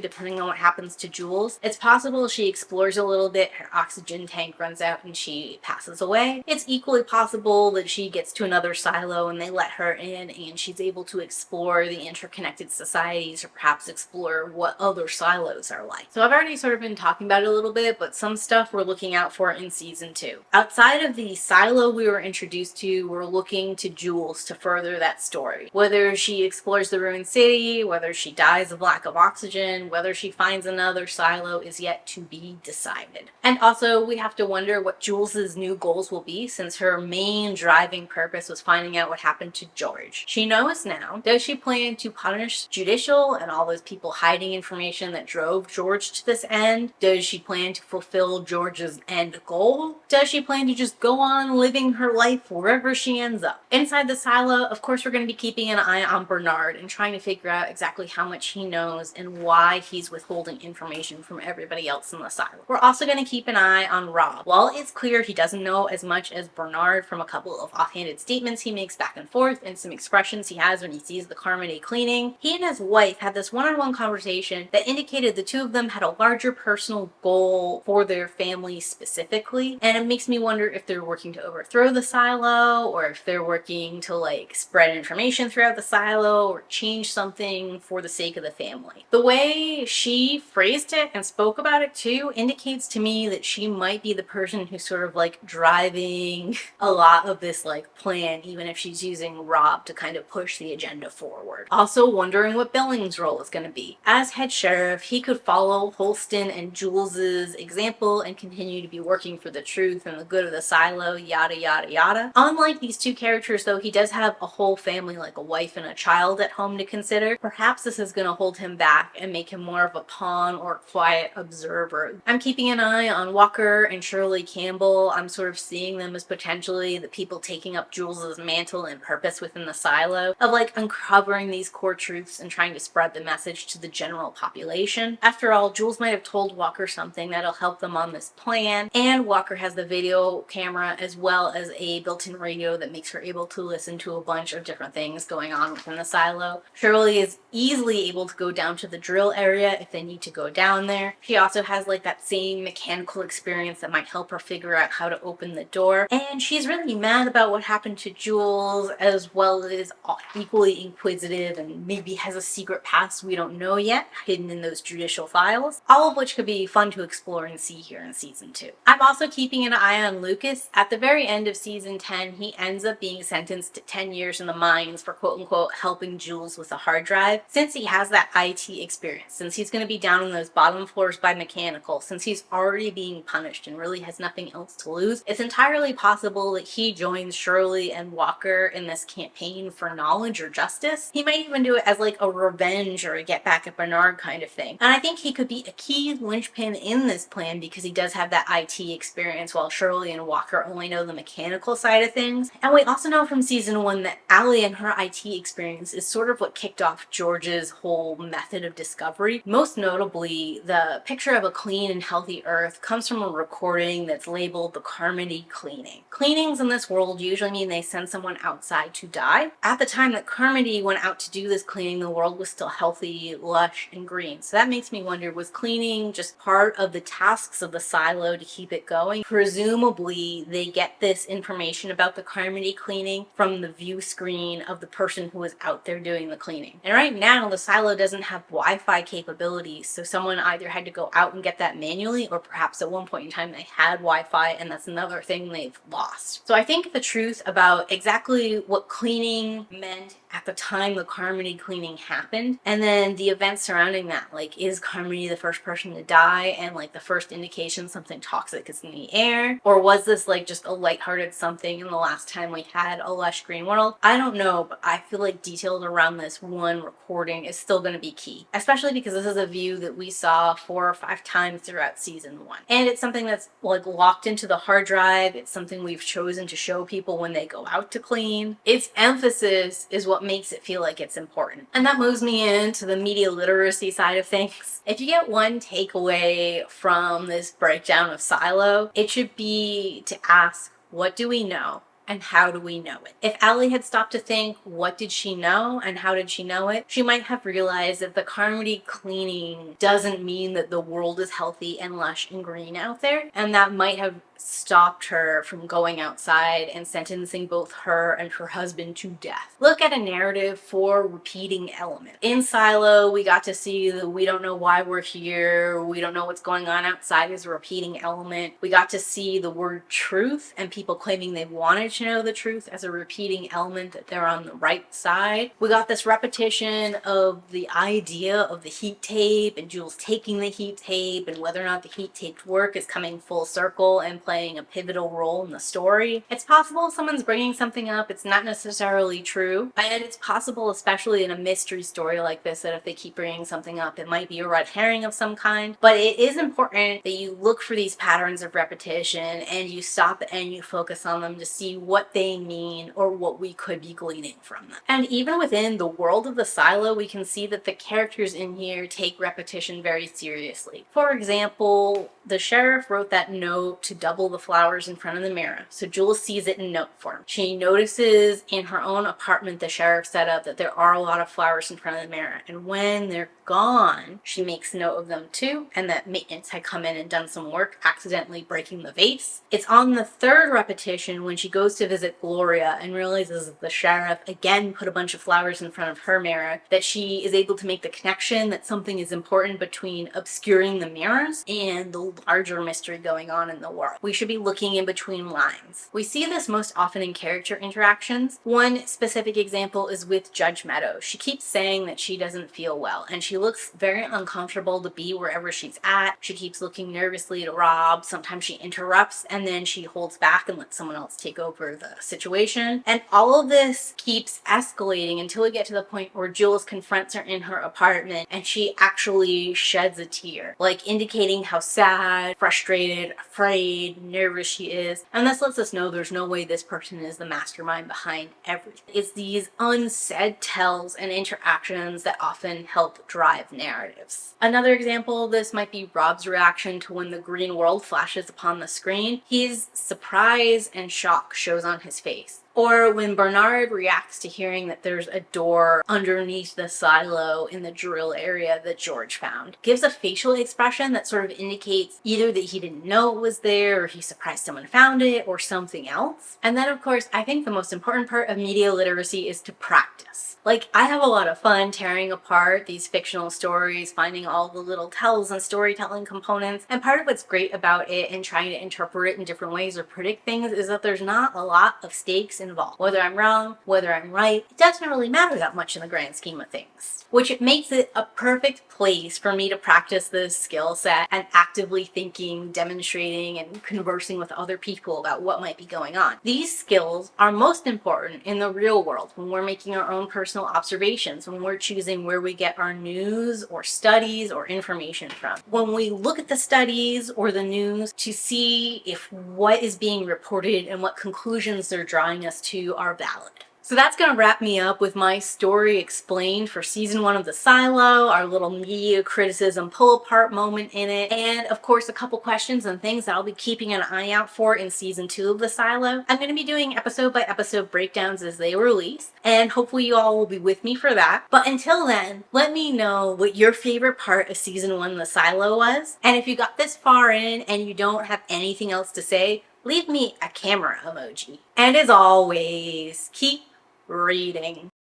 depending on what happens to Jules. It's possible she explores a little bit, her oxygen tank runs out and she passes away. It's equally possible that she gets to another silo and they let her in and she's able to explore the interconnected societies or perhaps explore what other silos are like. So I've already sort of been talking about it a little bit, but some stuff we're looking out for in season 2. Outside of the silo we were introduced to, we're looking to Jules to further that story. Whether she explores the ruined city, whether she dies of lack of oxygen, whether she finds another silo is yet to be decided. And also we have to wonder what Jules's new goals will be, since her main driving purpose was finding out what happened to George. She knows now. Does she plan to punish Judicial and all those people hiding information that drove George to this end? Does she plan to fulfill George's end goal? Does she plan to just go on living her life wherever she ends up? Inside the silo, of course, we're going to be keeping an eye on Bernard and trying to figure out exactly how much he knows and why he's withholding information information from everybody else in the silo. We're also going to keep an eye on Rob. While it's clear he doesn't know as much as Bernard from a couple of offhanded statements he makes back and forth and some expressions he has when he sees the Carmody cleaning, he and his wife had this one-on-one conversation that indicated the two of them had a larger personal goal for their family specifically, and it makes me wonder if they're working to overthrow the silo, or if they're working to like spread information throughout the silo or change something for the sake of the family. The way she phrased it and spoke about it too indicates to me that she might be the person who's sort of like driving a lot of this like plan, even if she's using Rob to kind of push the agenda forward. Also wondering what Billings' role is going to be. As head sheriff, he could follow Holston and Jules's example and continue to be working for the truth and the good of the silo, yada yada yada. Unlike these two characters though, he does have a whole family, like a wife and a child at home to consider. Perhaps this is going to hold him back and make him more of a pawn or quiet observer. I'm keeping an eye on Walker and Shirley Campbell. I'm sort of seeing them as potentially the people taking up Jules's mantle and purpose within the silo, of like uncovering these core truths and trying to spread the message to the general population. After all, Jules might have told Walker something that'll help them on this plan, and Walker has the video camera as well as a built-in radio that makes her able to listen to a bunch of different things going on within the silo. Shirley is easily able to go down to the drill area if they need to go down there. She also has like that same mechanical experience that might help her figure out how to open the door, and she's really mad about what happened to Jules, as well as equally inquisitive and maybe has a secret past we don't know yet, hidden in those judicial files, all of which could be fun to explore and see here in season 2. I'm also keeping an eye on Lucas. At the very end of season 10, he ends up being sentenced to 10 years in the mines for quote-unquote helping Jules with a hard drive. Since he has that IT experience, since he's going to be down in those bottom floors by mechanical, since he's already being punished and really has nothing else to lose, it's entirely possible that he joins Shirley and Walker in this campaign for knowledge or justice. He might even do it as like a revenge or a get back at Bernard kind of thing. And I think he could be a key linchpin in this plan because he does have that IT experience, while Shirley and Walker only know the mechanical side of things. And we also know from season 1 that Allie and her IT experience is sort of what kicked off George's whole method of discovery. Most notably, the picture of a clean and healthy Earth comes from a recording that's labeled the Carmody cleaning. Cleanings in this world usually mean they send someone outside to die. At the time that Carmody went out to do this cleaning, the world was still healthy, lush, and green. So that makes me wonder, was cleaning just part of the tasks of the silo to keep it going? Presumably, they get this information about the Carmody cleaning from the view screen of the person who was out there doing the cleaning. And right now, the silo doesn't have Wi-Fi capabilities, so someone either had to go out and get that manually, or perhaps at one point in time they had Wi-Fi, and that's another thing they've lost. So I think the truth about exactly what cleaning meant at the time the Carmody cleaning happened, and then the events surrounding that, like, is Carmody the first person to die and like the first indication something toxic is in the air, or was this like just a lighthearted something in the last time we had a lush green world? I don't know, but I feel like details around this one recording is still going to be key, especially because this is a view that we saw 4 or 5 times throughout season 1, and it's something that's like locked into the hard drive. It's something we've chosen to show people when they go out to clean. Its emphasis is what makes it feel like it's important. And that moves me into the media literacy side of things. If you get one takeaway from this breakdown of Silo, it should be to ask, what do we know? And how do we know it? If Allie had stopped to think, what did she know and how did she know it, she might have realized that the Carmody cleaning doesn't mean that the world is healthy and lush and green out there, and that might have stopped her from going outside and sentencing both her and her husband to death. Look at a narrative for repeating element. In Silo, we got to see that we don't know why we're here, we don't know what's going on outside as a repeating element. We got to see the word truth and people claiming they wanted to know the truth as a repeating element, that they're on the right side. We got this repetition of the idea of the heat tape and Jules taking the heat tape, and whether or not the heat tape work is coming full circle and playing playing a pivotal role in the story. It's possible someone's bringing something up, it's not necessarily true, and it's possible, especially in a mystery story like this, that if they keep bringing something up, it might be a red herring of some kind. But it is important that you look for these patterns of repetition and you stop and you focus on them to see what they mean or what we could be gleaning from them. And even within the world of the silo, we can see that the characters in here take repetition very seriously. For example, the sheriff wrote that note to double the flowers in front of the mirror, so Jules sees it in note form. She notices in her own apartment the sheriff set up that there are a lot of flowers in front of the mirror, and when they're gone, she makes note of them too, and that maintenance had come in and done some work, accidentally breaking the vase. It's on the third repetition when she goes to visit Gloria and realizes that the sheriff again put a bunch of flowers in front of her mirror, that she is able to make the connection that something is important between obscuring the mirrors and the larger mystery going on in the world. We should be looking in between lines. We see this most often in character interactions. One specific example is with Judge Meadows. She keeps saying that she doesn't feel well, and she looks very uncomfortable to be wherever she's at. She keeps looking nervously to Rob. Sometimes she interrupts and then she holds back and lets someone else take over the situation. And all of this keeps escalating until we get to the point where Jules confronts her in her apartment and she actually sheds a tear, like indicating how sad, frustrated, afraid, nervous she is. And this lets us know there's no way this person is the mastermind behind everything. It's these unsaid tells and interactions that often help drive narratives. Another example of this might be Rob's reaction to when the green world flashes upon the screen. His surprise and shock shows on his face. Or when Bernard reacts to hearing that there's a door underneath the silo in the drill area that George found. Gives a facial expression that sort of indicates either that he didn't know it was there, or he's surprised someone found it, or something else. And then of course, I think the most important part of media literacy is to practice. Like, I have a lot of fun tearing apart these fictional stories, finding all the little tells and storytelling components, and part of what's great about it and trying to interpret it in different ways or predict things is that there's not a lot of stakes involved. Whether I'm wrong, whether I'm right, it doesn't really matter that much in the grand scheme of things. Which makes it a perfect place for me to practice this skill set and actively thinking, demonstrating, and conversing with other people about what might be going on. These skills are most important in the real world when we're making our own personal observations, when we're choosing where we get our news or studies or information from. When we look at the studies or the news to see if what is being reported and what conclusions they're drawing us to are valid. So that's going to wrap me up with my story explained for season 1 of The Silo, our little media criticism pull apart moment in it, and of course a couple questions and things that I'll be keeping an eye out for in season 2 of The Silo. I'm going to be doing episode by episode breakdowns as they release, and hopefully you all will be with me for that. But until then, let me know what your favorite part of season 1 of The Silo was, and if you got this far in and you don't have anything else to say, leave me a camera emoji. And as always, keep reading.